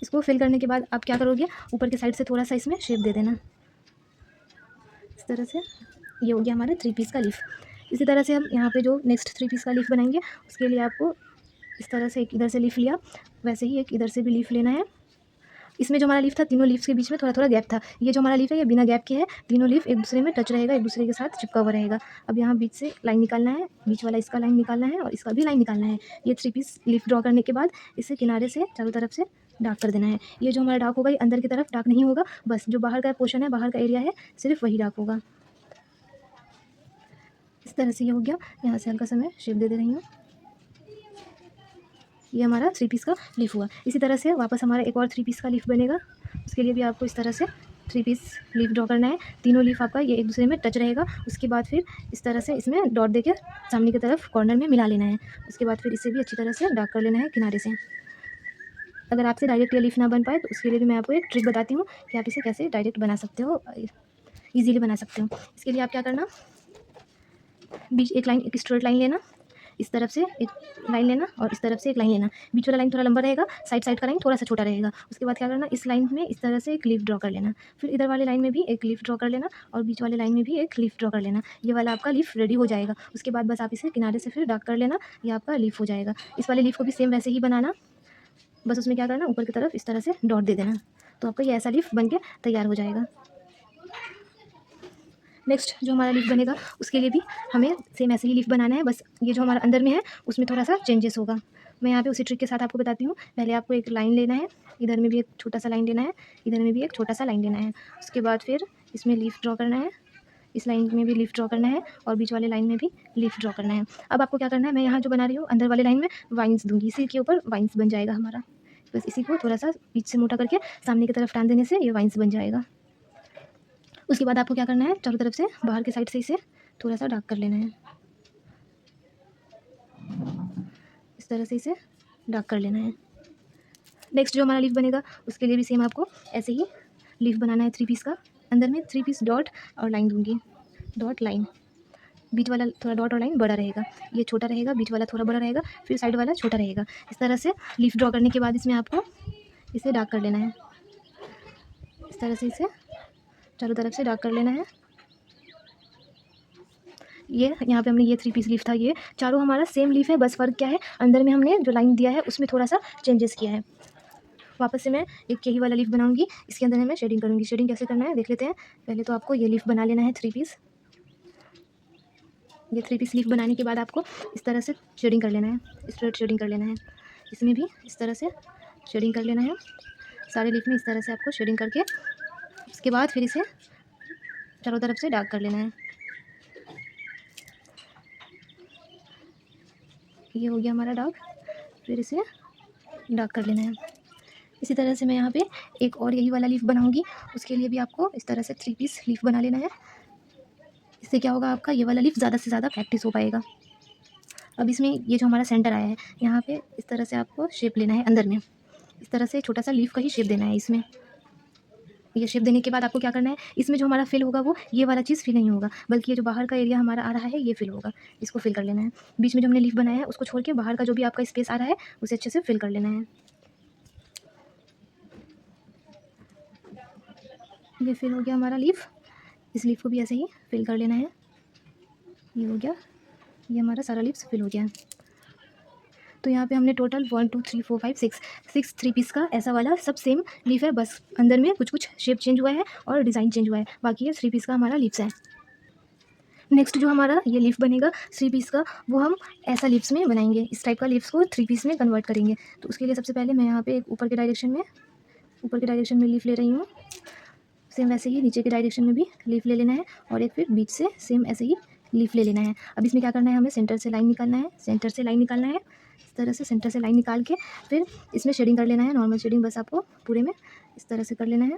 इसको फिल करने के बाद आप क्या करोगे, ऊपर के साइड से थोड़ा सा इसमें शेप दे देना। इस तरह से ये हो गया हमारा 3 पीस का लीफ। इसी तरह से हम यहाँ पे जो नेक्स्ट 3 पीस का लीफ बनाएंगे उसके लिए आपको इस तरह से एक इधर से लीफ लिया, वैसे ही एक इधर से भी लीफ लेना है। इसमें जो हमारा लीफ था, तीनों लीव्स के बीच में थोड़ा थोड़ा गैप था। ये जो हमारा लीफ है ये बिना गैप के है, तीनों लीफ एक दूसरे में टच रहेगा, एक दूसरे के साथ चिपका हुआ रहेगा। अब यहाँ बीच से लाइन निकालना है, बीच वाला इसका लाइन निकालना है और इसका भी लाइन निकालना है। ये 3 पीस लीफ ड्रॉ करने के बाद इसे किनारे से चारों तरफ से डार्क कर देना है। ये जो हमारा डार्क होगा ये अंदर की तरफ डार्क नहीं होगा, बस जो बाहर का पोर्शन है, बाहर का एरिया है, सिर्फ वही डार्क होगा। इस तरह से ये हो गया। यहाँ से हल्का सा मैं शेप दे रही हूँ। ये हमारा 3 पीस का लीफ हुआ। इसी तरह से वापस हमारा एक और 3 पीस का लीफ बनेगा। उसके लिए भी आपको इस तरह से 3 पीस लीफ ड्रॉ करना है। तीनों लीफ आपका ये एक दूसरे में टच रहेगा। उसके बाद फिर इस तरह से इसमें डॉट देकर सामने की तरफ कॉर्नर में मिला लेना है। उसके बाद फिर इसे भी अच्छी तरह से डार्क कर लेना है किनारे से। अगर आपसे डायरेक्ट ये लीफ ना बन पाए तो उसके लिए भी मैं आपको एक ट्रिक बताती हूँ कि आप इसे कैसे डायरेक्ट बना सकते हो, ईजिली बना सकते हो। इसके लिए आप क्या करना, बीच एक लाइन, एक स्ट्रेट लाइन लेना, इस तरफ से एक लाइन लेना और इस तरफ से एक लाइन लेना। बीच वाला लाइन थोड़ा लंबा रहेगा, साइड साइड का लाइन थोड़ा सा छोटा रहेगा। उसके बाद क्या करना, इस लाइन में इस तरह से एक लीफ ड्रॉ कर लेना। फिर इधर वाले लाइन में भी एक लीफ ड्रॉ कर लेना और बीच वाले लाइन में भी एक लीफ ड्रॉ कर लेना। ये वाला आपका लीफ रेडी हो जाएगा। उसके बाद बस आप इसे किनारे से फिर डार्क कर लेना, ये आपका लीफ हो जाएगा। इस वाले लीफ को भी सेम वैसे ही बनाना, बस उसमें क्या करना, ऊपर की तरफ इस तरह से डॉट दे देना। तो आपका ये ऐसा लीफ बन के तैयार हो जाएगा। नेक्स्ट जो हमारा लीफ बनेगा उसके लिए भी हमें सेम ऐसे ही लीफ बनाना है, बस ये जो हमारा अंदर में है उसमें थोड़ा सा चेंजेस होगा। मैं यहाँ पे उसी ट्रिक के साथ आपको बताती हूँ। पहले आपको एक लाइन लेना है, इधर में भी एक छोटा सा लाइन लेना है, इधर में भी एक छोटा सा लाइन लेना है। उसके बाद फिर इसमें लीफ ड्रॉ करना है, इस लाइन में भी लीफ ड्रॉ करना है और बीच वाले लाइन में भी लीफ ड्रॉ करना है। अब आपको क्या करना है, मैं यहाँ जो बना रही हूँ अंदर वाले लाइन में वाइन्स दूंगी, इसी के ऊपर वाइन्स बन जाएगा हमारा। बस इसी को थोड़ा सा बीच से मोटा करके सामने की तरफ टान देने से ये वाइन्स बन जाएगा। उसके बाद आपको क्या करना है, चारों तरफ से बाहर के साइड से इसे थोड़ा सा डार्क कर लेना है, इस तरह से इसे डार्क कर लेना है। नेक्स्ट जो हमारा लीफ बनेगा उसके लिए भी सेम आपको ऐसे ही लीफ बनाना है 3 पीस का। अंदर में 3 पीस डॉट और लाइन दूंगी, डॉट लाइन, बीच वाला थोड़ा डॉट और लाइन बड़ा रहेगा, ये छोटा रहेगा, बीच वाला थोड़ा बड़ा रहेगा, फिर साइड वाला छोटा रहेगा। इस तरह से लीफ ड्रॉ करने के बाद इसमें आपको इसे डार्क कर लेना है, इस तरह से इसे चारों तरफ से डार्क कर लेना है। ये यहाँ पे हमने ये 3 पीस लीफ था, ये चारों हमारा सेम लीफ है, बस फ़र्क क्या है अंदर में हमने जो लाइन दिया है उसमें थोड़ा सा चेंजेस किया है। वापस से मैं एक यही वाला लीफ बनाऊंगी, इसके अंदर मैं शेडिंग करूँगी। शेडिंग कैसे करना है देख लेते हैं। पहले तो आपको ये लीफ बना लेना है 3 पीस। ये 3 पीस लीफ बनाने के बाद आपको इस तरह से शेडिंग कर लेना है, स्ट्रेट शेडिंग कर लेना है। इसमें भी इस तरह से शेडिंग कर लेना है, सारे लीफ में इस तरह से आपको शेडिंग करके उसके बाद फिर इसे चारों तरफ से डार्क कर लेना है। ये हो गया हमारा डार्क, फिर इसे डार्क कर लेना है। इसी तरह से मैं यहाँ पे एक और यही वाला लीफ बनाऊंगी, उसके लिए भी आपको इस तरह से 3 पीस लीफ बना लेना है। इससे क्या होगा, आपका ये वाला लीफ ज़्यादा से ज़्यादा प्रैक्टिस हो पाएगा। अब इसमें ये जो हमारा सेंटर आया है यहाँ पे इस तरह से आपको शेप लेना है, अंदर में इस तरह से छोटा सा लीफ का ही शेप देना है। इसमें ये शेप देने के बाद आपको क्या करना है, इसमें जो हमारा फिल होगा वो ये वाला चीज़ फिल नहीं होगा, बल्कि ये जो बाहर का एरिया हमारा आ रहा है ये फिल होगा। इसको फिल कर लेना है, बीच में जो हमने लीफ बनाया है उसको छोड़ के बाहर का जो भी आपका स्पेस आ रहा है उसे अच्छे से फिल कर लेना है। ये फिल हो गया हमारा लीफ, इस लीफ को भी ऐसे ही फिल कर लेना है। ये हो गया, ये हमारा सारा लीव्स फिल हो गया। तो यहाँ पे हमने टोटल 1 2 3 4 5 6 3 पीस का ऐसा वाला सब सेम लीफ है, बस अंदर में कुछ कुछ शेप चेंज हुआ है और डिज़ाइन चेंज हुआ है, बाकी ये 3 पीस का हमारा लीव्स है। नेक्स्ट जो हमारा ये लीफ बनेगा 3 पीस का, वो हम ऐसा लीव्स में बनाएंगे, इस टाइप का लीव्स को 3 पीस में कन्वर्ट करेंगे। तो उसके लिए सबसे पहले मैं यहाँ पे एक ऊपर के डायरेक्शन में लीफ ले रही हूँ। सेम वैसे ही नीचे के डायरेक्शन में भी लीफ ले लेना है और एक फिर बीच से सेम ऐसे ही लीफ ले लेना है। अब इसमें क्या करना है, हमें सेंटर से लाइन निकालना है, इस तरह से सेंटर से लाइन निकाल के फिर इसमें शेडिंग कर लेना है, नॉर्मल शेडिंग बस आपको पूरे में इस तरह से कर लेना है।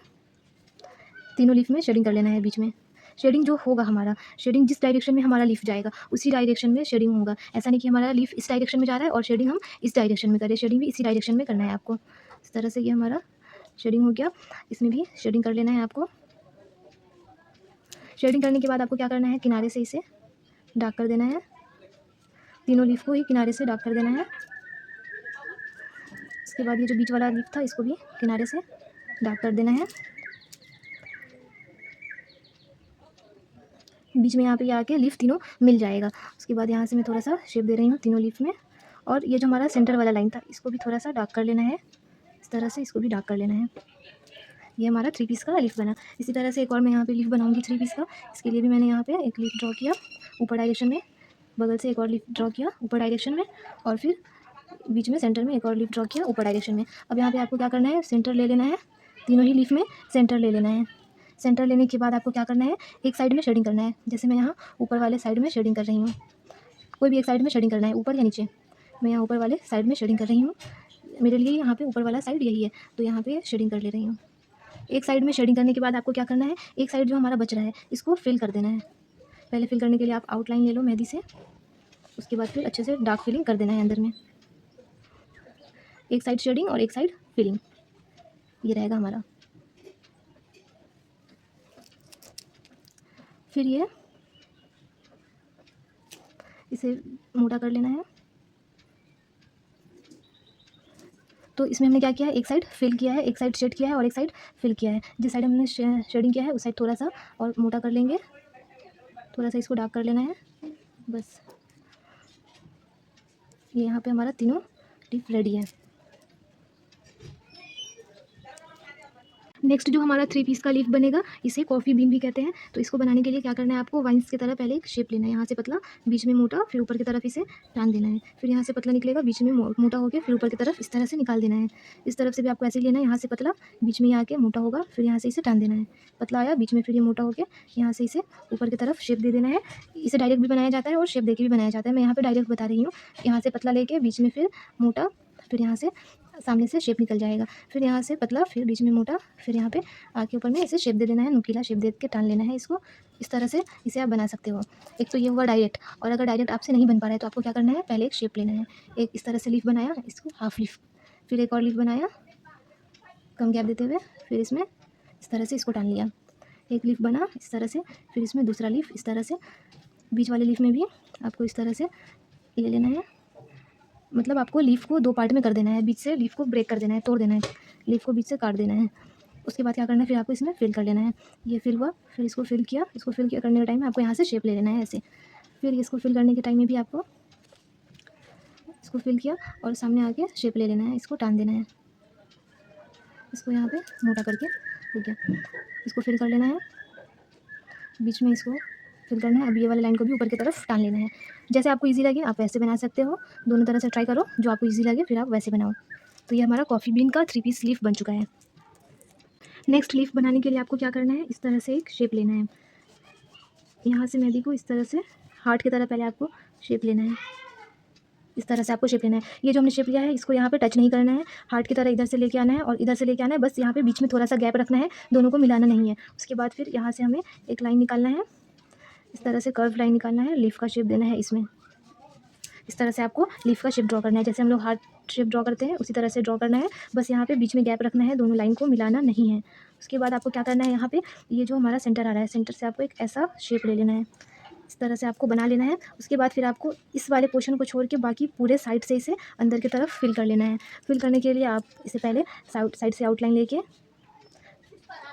तीनों लीफ में शेडिंग कर लेना है। बीच में शेडिंग जो होगा हमारा, शेडिंग जिस डायरेक्शन में हमारा लीफ जाएगा उसी डायरेक्शन में शेडिंग होगा। ऐसा नहीं कि हमारा लीफ इस डायरेक्शन में जा रहा है और शेडिंग हम इस डायरेक्शन में करें, शेडिंग भी इसी डायरेक्शन में करना है आपको। इस तरह से ये हमारा शेडिंग हो गया, इसमें भी शेडिंग कर लेना है आपको। शेडिंग करने के बाद आपको क्या करना है, किनारे से इसे डार्क कर देना है, तीनों लीफ को ही किनारे से डार्क कर देना है। इसके बाद ये जो बीच वाला लीफ था इसको भी किनारे से डार्क कर देना है। बीच में यहाँ पे आके लीफ तीनों मिल जाएगा। उसके बाद यहाँ से मैं थोड़ा सा शेप दे रही हूँ तीनों लीफ में, और ये जो हमारा सेंटर वाला लाइन था इसको भी थोड़ा सा डार्क कर लेना है, इस तरह से इसको भी डार्क कर लेना है। ये हमारा 3 पीस का लीफ बना। इसी तरह से एक और मैं यहाँ पे लीफ बनाऊंगी 3 पीस का। इसके लिए भी मैंने यहाँ पे एक लीफ ड्रॉ किया ऊपर डायरेक्शन में, बगल से एक और लीफ ड्रॉ किया ऊपर डायरेक्शन में, और फिर बीच में सेंटर में एक और लीफ ड्रॉ किया ऊपर डायरेक्शन में। अब यहाँ पे आपको क्या करना है, सेंटर ले लेना है, तीनों ही लीफ में सेंटर ले लेना है। सेंटर लेने के बाद आपको क्या करना है, एक साइड में शेडिंग करना है। जैसे मैं यहाँ ऊपर वाले साइड में शेडिंग कर रही हूँ, कोई भी एक साइड में शेडिंग करना है, ऊपर या नीचे। मैं यहाँ ऊपर वाले साइड में शेडिंग कर रही हूँ, मेरे लिए यहाँ पे ऊपर वाला साइड यही है, तो यहाँ पे शेडिंग कर ले रही हूँ। एक साइड में शेडिंग करने के बाद आपको क्या करना है, एक साइड जो हमारा बच रहा है इसको फिल कर देना है। पहले फिल करने के लिए आप आउटलाइन ले लो मेहंदी से, उसके बाद फिर अच्छे से डार्क फिलिंग कर देना है अंदर में। एक साइड शेडिंग और एक साइड फिलिंग, ये रहेगा हमारा। फिर ये इसे मोटा कर लेना है। तो इसमें हमने क्या किया है, एक साइड फिल किया है, एक साइड शेड किया है और एक साइड फिल किया है। जिस साइड हमने शेडिंग किया है उस साइड थोड़ा सा और मोटा कर लेंगे, थोड़ा सा इसको डार्क कर लेना है बस। ये यहाँ पे हमारा तीनों टिप रेडी है। नेक्स्ट जो हमारा 3 पीस का लीफ बनेगा, इसे कॉफ़ी बीन भी कहते हैं। तो इसको बनाने के लिए क्या करना है आपको, वाइन्स की तरह पहले एक शेप लेना है, यहाँ से पतला, बीच में मोटा, फिर ऊपर की तरफ इसे टान देना है। फिर यहाँ से पतला निकलेगा, बीच में मोटा होकर फिर ऊपर की तरफ इस तरह से निकाल देना है। इस तरफ से भी आपको ऐसे ही लेना है, यहाँ से पतला, बीच में ये आके मोटा होगा, फिर यहाँ से इसे टान देना है। पतला आया, बीच में फिर ये मोटा होकर यहाँ से इसे ऊपर की तरफ शेप दे देना है। इसे डायरेक्ट भी बनाया जाता है और शेप देके भी बनाया जाता है। मैं यहाँ पर डायरेक्ट बता रही हूँ। यहाँ से पतला लेके बीच में फिर मोटा, फिर यहाँ से सामने से शेप निकल जाएगा। फिर यहाँ से पतला, फिर बीच में मोटा, फिर यहाँ पे आके ऊपर में इसे शेप दे देना है, नुकीला शेप दे के टान लेना है इसको। इस तरह से इसे आप बना सकते हो। एक तो ये हुआ डायरेक्ट, और अगर डायरेक्ट आपसे नहीं बन पा रहा है तो आपको क्या करना है, पहले एक शेप लेना है। एक इस तरह से लीफ बनाया, इसको हाफ लीफ, फिर एक और लीफ बनाया कम गैप देते हुए, फिर इसमें इस तरह से इसको टान लिया। एक लीफ बना इस तरह से, फिर इसमें दूसरा लीफ इस तरह से, बीच वाले लीफ में भी आपको इस तरह से ले लेना है। मतलब आपको लीफ को 2 पार्ट में कर देना है, बीच से लीफ को ब्रेक कर देना है, तोड़ देना है, लीफ को बीच से काट देना है। उसके बाद क्या करना है, फिर आपको इसमें फिल कर लेना है। ये फिल हुआ, फिर इसको फिल किया, इसको फिल किया करने के टाइम में आपको यहाँ से शेप ले लेना है ऐसे। फिर इसको फिल करने के टाइम में भी आपको इसको फिल किया और सामने आके शेप ले लेना है, इसको टान देना है, इसको यहाँ पे मोटा करके हो गया। इसको फिल कर लेना है, बीच में इसको फिल करना है। अब ये वाली लाइन को भी ऊपर की तरफ टान लेना है। जैसे आपको ईजी लगे आप वैसे बना सकते हो, दोनों तरह से ट्राई करो, जो आपको ईजी लगे फिर आप वैसे बनाओ। तो ये हमारा कॉफ़ी बीन का 3 पीस लीफ बन चुका है। नेक्स्ट लीफ बनाने के लिए आपको क्या करना है, इस तरह से एक शेप लेना है। यहाँ से मेहंदी को इस तरह से हार्ट की तरह पहले आपको शेप लेना है। इस तरह से आपको शेप लेना है। ये जो हमने शेप लिया है इसको यहाँ पे टच नहीं करना है, हार्ट की तरह इधर से लेके आना है और इधर से लेके आना है, बस यहाँ पे बीच में थोड़ा सा गैप रखना है, दोनों को मिलाना नहीं है। उसके बाद फिर यहाँ से हमें एक लाइन निकालना है, इस तरह से कर्व लाइन निकालना है, लीफ का शेप देना है इसमें। इस तरह से आपको लीफ का शेप ड्रॉ करना है, जैसे हम लोग हार्ट शेप ड्रॉ करते हैं उसी तरह से ड्रॉ करना है। बस यहाँ पे बीच में गैप रखना है, दोनों लाइन को मिलाना नहीं है। उसके बाद आपको क्या करना है, यहाँ पे ये जो हमारा सेंटर आ रहा है, सेंटर से आपको एक ऐसा शेप ले लेना है, इस तरह से आपको बना लेना है। उसके बाद फिर आपको इस वाले पोर्शन को छोड़ के बाकी पूरे साइड से इसे अंदर की तरफ फिल कर लेना है। फिल करने के लिए आप इसे पहले साइड से आउटलाइन लेके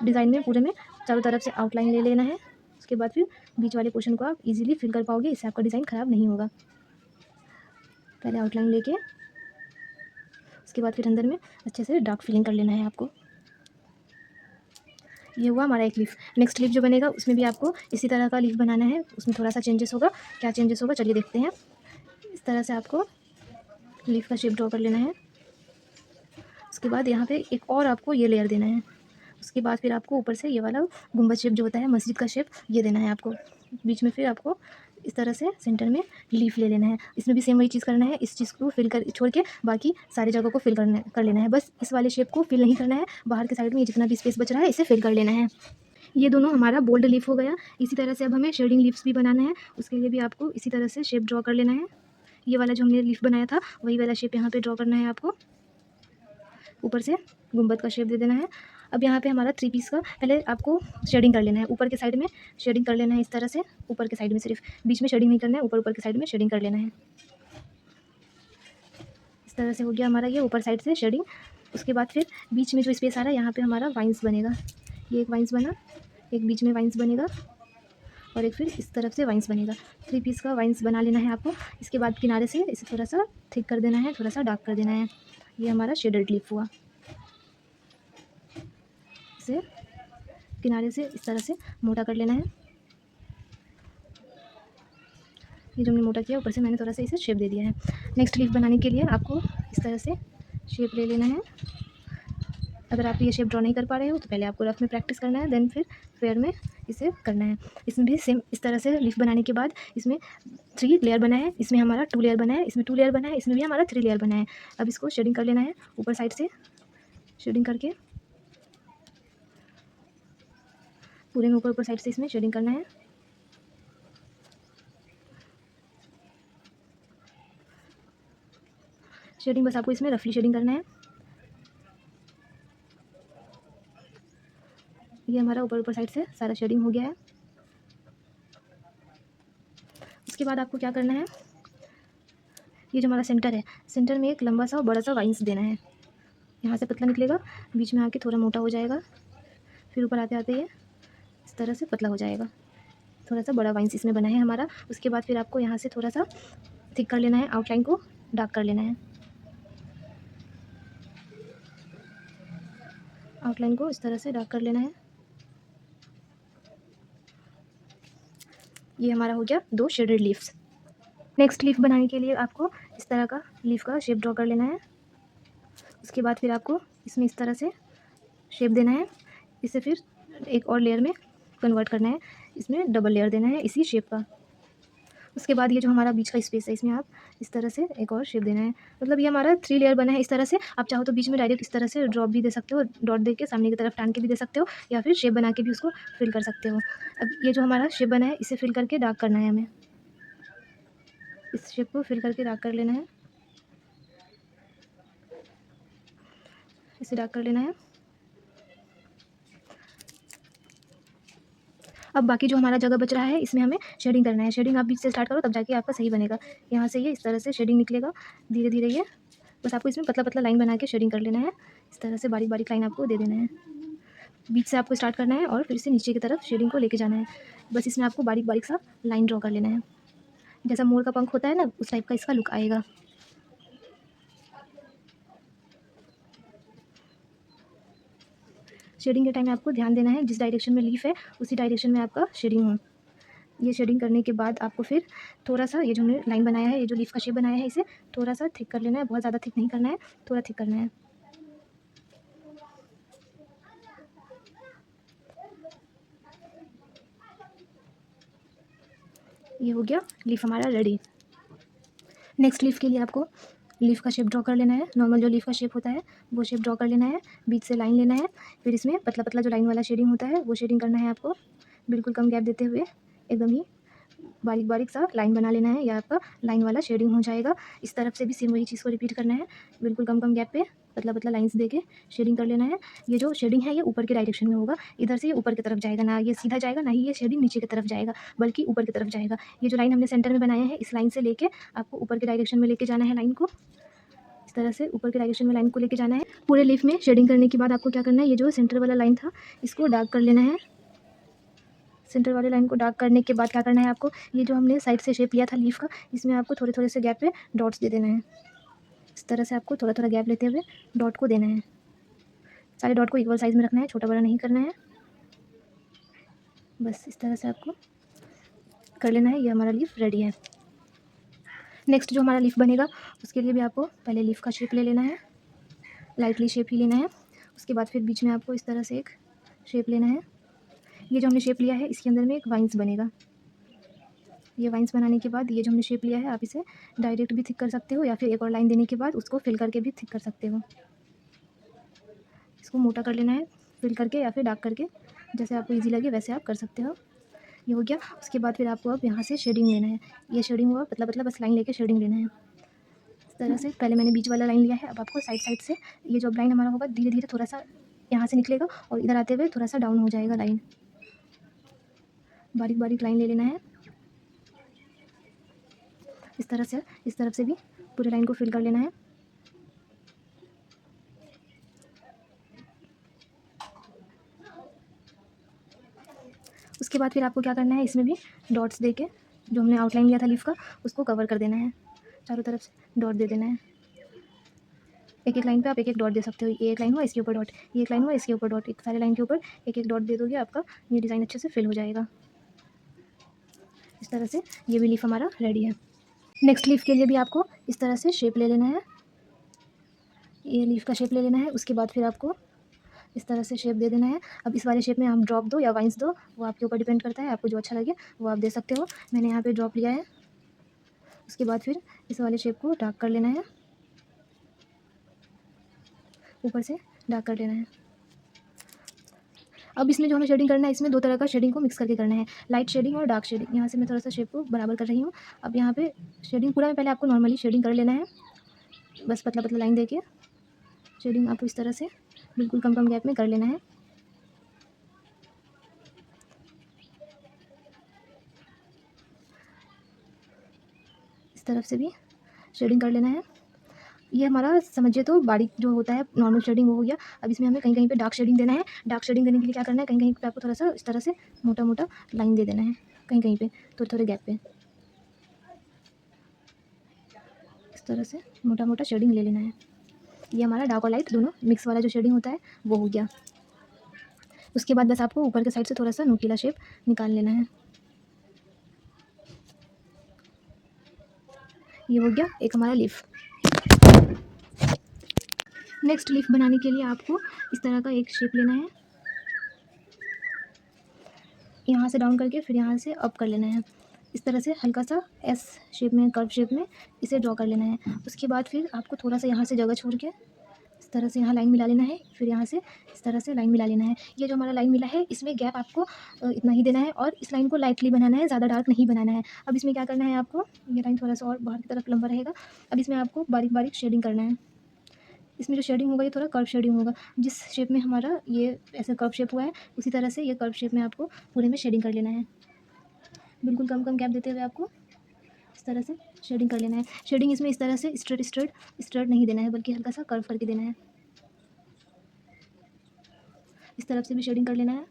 डिज़ाइन में पूरे में चारों तरफ से आउटलाइन ले लेना है। उसके बाद फिर बीच वाले पोर्शन को आप इजीली फिल कर पाओगे, इससे आपका डिज़ाइन ख़राब नहीं होगा। पहले आउटलाइन लेके उसके बाद फिर अंदर में अच्छे से डार्क फिलिंग कर लेना है आपको। ये हुआ हमारा एक लीफ। नेक्स्ट लीफ जो बनेगा उसमें भी आपको इसी तरह का लीफ बनाना है, उसमें थोड़ा सा चेंजेस होगा। क्या चेंजेस होगा चलिए देखते हैं। इस तरह से आपको लीफ का शेप ड्रॉ कर लेना है। उसके बाद यहाँ पे एक और आपको ये लेयर देना है। उसके बाद फिर आपको ऊपर से ये वाला गुंबद शेप जो होता है, मस्जिद का शेप, ये देना है आपको। बीच में फिर आपको इस तरह से सेंटर में लीफ ले लेना है। इसमें भी सेम वही चीज़ करना है, इस चीज़ को फिल कर छोड़ के बाकी सारी जगह को फिल कर लेना है। बस इस वाले शेप को फिल नहीं करना है, बाहर के साइड में जितना भी स्पेस बच रहा है इसे फिल कर लेना है। ये दोनों हमारा बोल्ड लीफ हो गया। इसी तरह से अब हमें शेडिंग लीव्स भी बनाना है, उसके लिए भी आपको इसी तरह से शेप ड्रॉ कर लेना है। ये वाला जो हमने लीफ बनाया था वही वाला शेप यहाँ पे ड्रॉ करना है आपको। ऊपर से गुंबद का शेप दे देना है। अब यहाँ पे हमारा 3 पीस का पहले आपको शेडिंग कर लेना है, ऊपर के साइड में शेडिंग कर लेना है इस तरह से। ऊपर के साइड में सिर्फ, बीच में शेडिंग नहीं करना है, ऊपर ऊपर के साइड में शेडिंग कर लेना है। इस तरह से हो गया हमारा ये ऊपर साइड से शेडिंग। उसके बाद फिर बीच में जो स्पेस आ रहा है यहाँ पे हमारा वाइन्स बनेगा। ये एक वाइन्स बना, एक बीच में वाइन्स बनेगा और एक फिर इस तरफ से वाइन्स बनेगा। 3 पीस का वाइन्स बना लेना है आपको। इसके बाद किनारे से इसे थोड़ा सा थिक कर देना है, थोड़ा सा डार्क कर देना है। ये हमारा शेडेड लीफ हुआ। इसे किनारे से इस तरह से मोटा कर लेना है। ये जो हमने मोटा किया ऊपर से मैंने थोड़ा सा इसे शेप दे दिया है। नेक्स्ट लीफ बनाने के लिए आपको इस तरह से शेप ले लेना है। अगर आप ये शेप ड्रॉ नहीं कर पा रहे हो तो पहले आपको रफ में प्रैक्टिस करना है, देन फिर फेयर में इसे करना है। इसमें भी सेम इस तरह से लीफ बनाने के बाद इसमें 3 लेयर बना है, इसमें हमारा 2 लेयर बना है, इसमें 2 लेयर बना है, इसमें भी हमारा 3 लेयर बना है। अब इसको शेडिंग कर लेना है, ऊपर साइड से शेडिंग करके पूरे में ऊपर साइड से इसमें शेडिंग करना है। शेडिंग बस आपको इसमें रफली शेडिंग करना है। ये हमारा ऊपर साइड से सारा शेडिंग हो गया है। उसके बाद आपको क्या करना है, ये जो हमारा सेंटर है, सेंटर में एक लंबा सा और बड़ा सा वाइन्स देना है। यहाँ से पतला निकलेगा, बीच में आके थोड़ा मोटा हो जाएगा, फिर ऊपर आते आते ये इस तरह से पतला हो जाएगा। थोड़ा सा बड़ा वाइन्स इसमें बना है हमारा। उसके बाद फिर आपको यहाँ से थोड़ा सा थिक कर लेना है, आउटलाइन को डार्क कर लेना है। आउटलाइन को इस तरह से डार्क कर लेना है। ये हमारा हो गया 2 शेडेड लीव्स। नेक्स्ट लीफ बनाने के लिए आपको इस तरह का लीफ का शेप ड्रॉ कर लेना है। उसके बाद फिर आपको इसमें इस तरह से शेप देना है। इसे फिर एक और लेयर में कन्वर्ट करना है, इसमें डबल लेयर देना है इसी शेप का। उसके बाद ये जो हमारा बीच का स्पेस है, इसमें आप इस तरह से एक और शेप देना है। मतलब ये हमारा 3 लेयर बना है इस तरह से। आप चाहो तो बीच में डायरेक्ट इस तरह से ड्रॉप भी दे सकते हो, डॉट दे के सामने की तरफ टान के भी दे सकते हो, या फिर शेप बना के भी उसको फिल कर सकते हो। अब ये जो हमारा शेप बना है, इसे फिल करके डार्क करना है हमें। इस शेप को फिल करके डार्क कर लेना है, इसे डार्क कर लेना है। अब बाकी जो हमारा जगह बच रहा है, इसमें हमें शेडिंग करना है। शेडिंग आप बीच से स्टार्ट करो, तब जाके आपका सही बनेगा। यहाँ से ये इस तरह से शेडिंग निकलेगा धीरे धीरे। ये बस आपको इसमें पतला पतला लाइन बना के शेडिंग कर लेना है। इस तरह से बारीक बारीक लाइन आपको दे देना है। बीच से आपको स्टार्ट करना है और फिर से नीचे की तरफ शेडिंग को लेके जाना है। बस इसमें आपको बारीक बारीक सा लाइन ड्रॉ कर लेना है। जैसा मोर का पंख होता है ना, उस टाइप का इसका लुक आएगा। शेडिंग के टाइम में आपको ध्यान देना है, जिस डायरेक्शन में लीफ है उसी डायरेक्शन में आपका शेडिंग हो। ये शेडिंग करने के बाद आपको फिर थोड़ा सा ये जो हमने लाइन बनाया है, ये जो लीफ का शेप बनाया है, इसे थोड़ा सा थिक कर लेना है। बहुत ज़्यादा थिक नहीं करना है, थोड़ा थिक करना है। ये हो गया लीफ हमारा रेडी। नेक्स्ट लीफ के लिए आपको लीफ का शेप ड्रॉ कर लेना है। नॉर्मल जो लीफ का शेप होता है वो शेप ड्रॉ कर लेना है। बीच से लाइन लेना है, फिर इसमें पतला पतला जो लाइन वाला शेडिंग होता है वो शेडिंग करना है आपको, बिल्कुल कम गैप देते हुए। एकदम ही बारीक बारीक सा लाइन बना लेना है, या आपका लाइन वाला शेडिंग हो जाएगा। इस तरफ से भी सेम वही चीज़ को रिपीट करना है, बिल्कुल कम कम गैप पे पतला पतला लाइंस देके शेडिंग कर लेना है। ये जो शेडिंग है ये ऊपर के डायरेक्शन में होगा, इधर से ये ऊपर की तरफ जाएगा, ना ये सीधा जाएगा, ना ही ये शेडिंग नीचे की तरफ जाएगा, बल्कि ऊपर की तरफ जाएगा। ये जो लाइन हमने सेंटर में बनाया है, इस लाइन से लेके आपको ऊपर के डायरेक्शन में लेके जाना है लाइन को। इस तरह से ऊपर के डायरेक्शन में लाइन को लेके जाना है। पूरे लीफ में शेडिंग करने के बाद आपको क्या करना है, ये जो सेंटर वाला लाइन था इसको डार्क कर लेना है। सेंटर वाले लाइन को डार्क करने के बाद क्या करना है आपको, ये जो हमने साइड से शेप लिया था लीफ का, इसमें आपको थोड़े थोड़े से गैप पे डॉट्स दे देना है। इस तरह से आपको थोड़ा थोड़ा गैप लेते हुए डॉट को देना है। सारे डॉट को इक्वल साइज़ में रखना है, छोटा बड़ा नहीं करना है। बस इस तरह से आपको कर लेना है। ये हमारा लीफ रेडी है। नेक्स्ट जो हमारा लीफ बनेगा, उसके लिए भी आपको पहले लीफ का शेप ले लेना है, लाइटली शेप ही लेना है। उसके बाद फिर बीच में आपको इस तरह से एक शेप लेना है। ये जो हमने शेप लिया है, इसके अंदर में एक वाइन्स बनेगा। ये वाइन्स बनाने के बाद ये जो हमने शेप लिया है, आप इसे डायरेक्ट भी थिक कर सकते हो, या फिर एक और लाइन देने के बाद उसको फिल करके भी थिक कर सकते हो। इसको मोटा कर लेना है फिल करके या फिर डार्क करके, जैसे आपको इजी लगे वैसे आप कर सकते हो। ये हो गया। उसके बाद फिर आपको अब यहाँ से शेडिंग लेना है। ये शेडिंग हुआ पतला पतला, बस लाइन लेके शेडिंग लेना है। इस तरह से पहले मैंने बीच वाला लाइन लिया है, अब आपको साइड साइड से ये जो लाइन हमारा होगा धीरे धीरे थोड़ा सा यहाँ से निकलेगा और इधर आते हुए थोड़ा सा डाउन हो जाएगा लाइन। बारीक बारीक लाइन ले लेना है इस तरह से। इस तरफ से भी पूरे लाइन को फिल कर लेना है। उसके बाद फिर आपको क्या करना है, इसमें भी डॉट्स देके जो हमने आउटलाइन लिया था लीफ का, उसको कवर कर देना है। चारों तरफ से डॉट दे देना है। एक एक लाइन पे आप एक एक डॉट दे सकते हो। ये एक लाइन हुआ, इसके ऊपर डॉट, ये एक लाइन हुआ, इसके ऊपर डॉट, एक सारे लाइन के ऊपर एक एक डॉट दे दोगे, आपका ये डिज़ाइन अच्छे से फिल हो जाएगा। इस तरह से ये भी लीफ हमारा रेडी है। नेक्स्ट लीफ के लिए भी आपको इस तरह से शेप ले लेना है। ये लीफ का शेप ले लेना है। उसके बाद फिर आपको इस तरह से शेप दे देना है। अब इस वाले शेप में आप ड्रॉप दो या वाइन्स दो, वो आपके ऊपर डिपेंड करता है, आपको जो अच्छा लगे वो आप दे सकते हो। मैंने यहाँ पे ड्रॉप लिया है। उसके बाद फिर इस वाले शेप को डार्क कर लेना है, ऊपर से डार्क कर लेना है। अब इसमें जो हमें शेडिंग करना है, इसमें दो तरह का शेडिंग को मिक्स करके करना है, लाइट शेडिंग और डार्क शेडिंग। यहाँ से मैं थोड़ा सा शेप को बराबर कर रही हूँ। अब यहाँ पे शेडिंग पूरा में पहले आपको नॉर्मली शेडिंग कर लेना है, बस पतला पतला लाइन देके शेडिंग आपको इस तरह से बिल्कुल कम कम गैप में कर लेना है। इस तरफ से भी शेडिंग कर लेना है। ये हमारा समझिए तो बारीक जो होता है नॉर्मल शेडिंग वो हो गया। अब इसमें हमें कहीं कहीं पे डार्क शेडिंग देना है। डार्क शेडिंग देने के लिए क्या करना है, कहीं कहीं पे आपको थोड़ा सा इस तरह से मोटा मोटा लाइन दे देना है, कहीं कहीं पे थोड़े थोड़े गैप पे इस तरह से मोटा मोटा शेडिंग ले लेना है। ये हमारा डार्क और लाइट दोनों मिक्स वाला जो शेडिंग होता है वो हो गया। उसके बाद बस आपको ऊपर के साइड से थोड़ा सा नुकीला शेप निकाल लेना है। ये हो गया एक हमारा लीफ। नेक्स्ट लीफ बनाने के लिए आपको इस तरह का एक शेप लेना है, यहाँ से डाउन करके फिर यहाँ से अप कर लेना है। इस तरह से हल्का सा एस शेप में, कर्व शेप में इसे ड्रॉ कर लेना है। उसके बाद फिर आपको थोड़ा सा यहाँ से जगह छोड़ के इस तरह से यहाँ लाइन मिला लेना है, फिर यहाँ से इस तरह से लाइन मिला लेना है। ये जो हमारा लाइन मिला है इसमें गैप आपको इतना ही देना है और इस लाइन को लाइटली बनाना है, ज़्यादा डार्क नहीं बनाना है। अब इसमें क्या करना है आपको, ये लाइन थोड़ा सा और बाहर की तरफ लंबा रहेगा। अब इसमें आपको बारीक बारीक शेडिंग करना है। इसमें जो शेडिंग होगा ये थोड़ा कर्व शेडिंग होगा। जिस शेप में हमारा ये ऐसा कर्व शेप हुआ है उसी तरह से ये कर्व शेप में आपको पूरे में शेडिंग कर लेना है। बिल्कुल कम कम गैप देते हुए आपको इस तरह से शेडिंग कर लेना है। शेडिंग इसमें इस तरह से स्ट्रेट नहीं देना है, बल्कि हल्का सा कर्व करके देना है। इस तरफ से भी शेडिंग कर लेना है।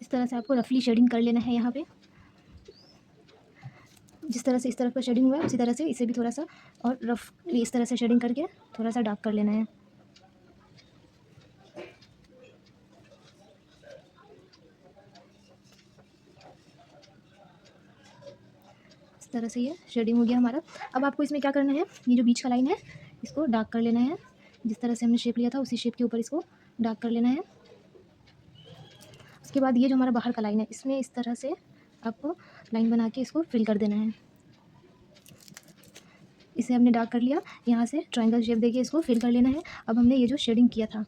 इस तरह से आपको रफली शेडिंग कर लेना है। यहाँ पे जिस तरह से इस तरफ का शेडिंग हुआ है उसी तरह से इसे भी थोड़ा सा और रफली इस तरह से शेडिंग करके थोड़ा सा डार्क कर लेना है। इस तरह से ये शेडिंग हो गया हमारा। अब आपको इसमें क्या करना है, ये जो बीच का लाइन है इसको डार्क कर लेना है। जिस तरह से हमने शेप लिया था उसी शेप के ऊपर इसको डार्क कर लेना है। उसके बाद ये जो हमारा बाहर का लाइन है इसमें इस तरह से आपको लाइन बना के इसको फिल कर देना है। इसे हमने डार्क कर लिया, यहाँ से ट्रायंगल शेप देके इसको फिल कर लेना है। अब हमने ये जो शेडिंग किया था,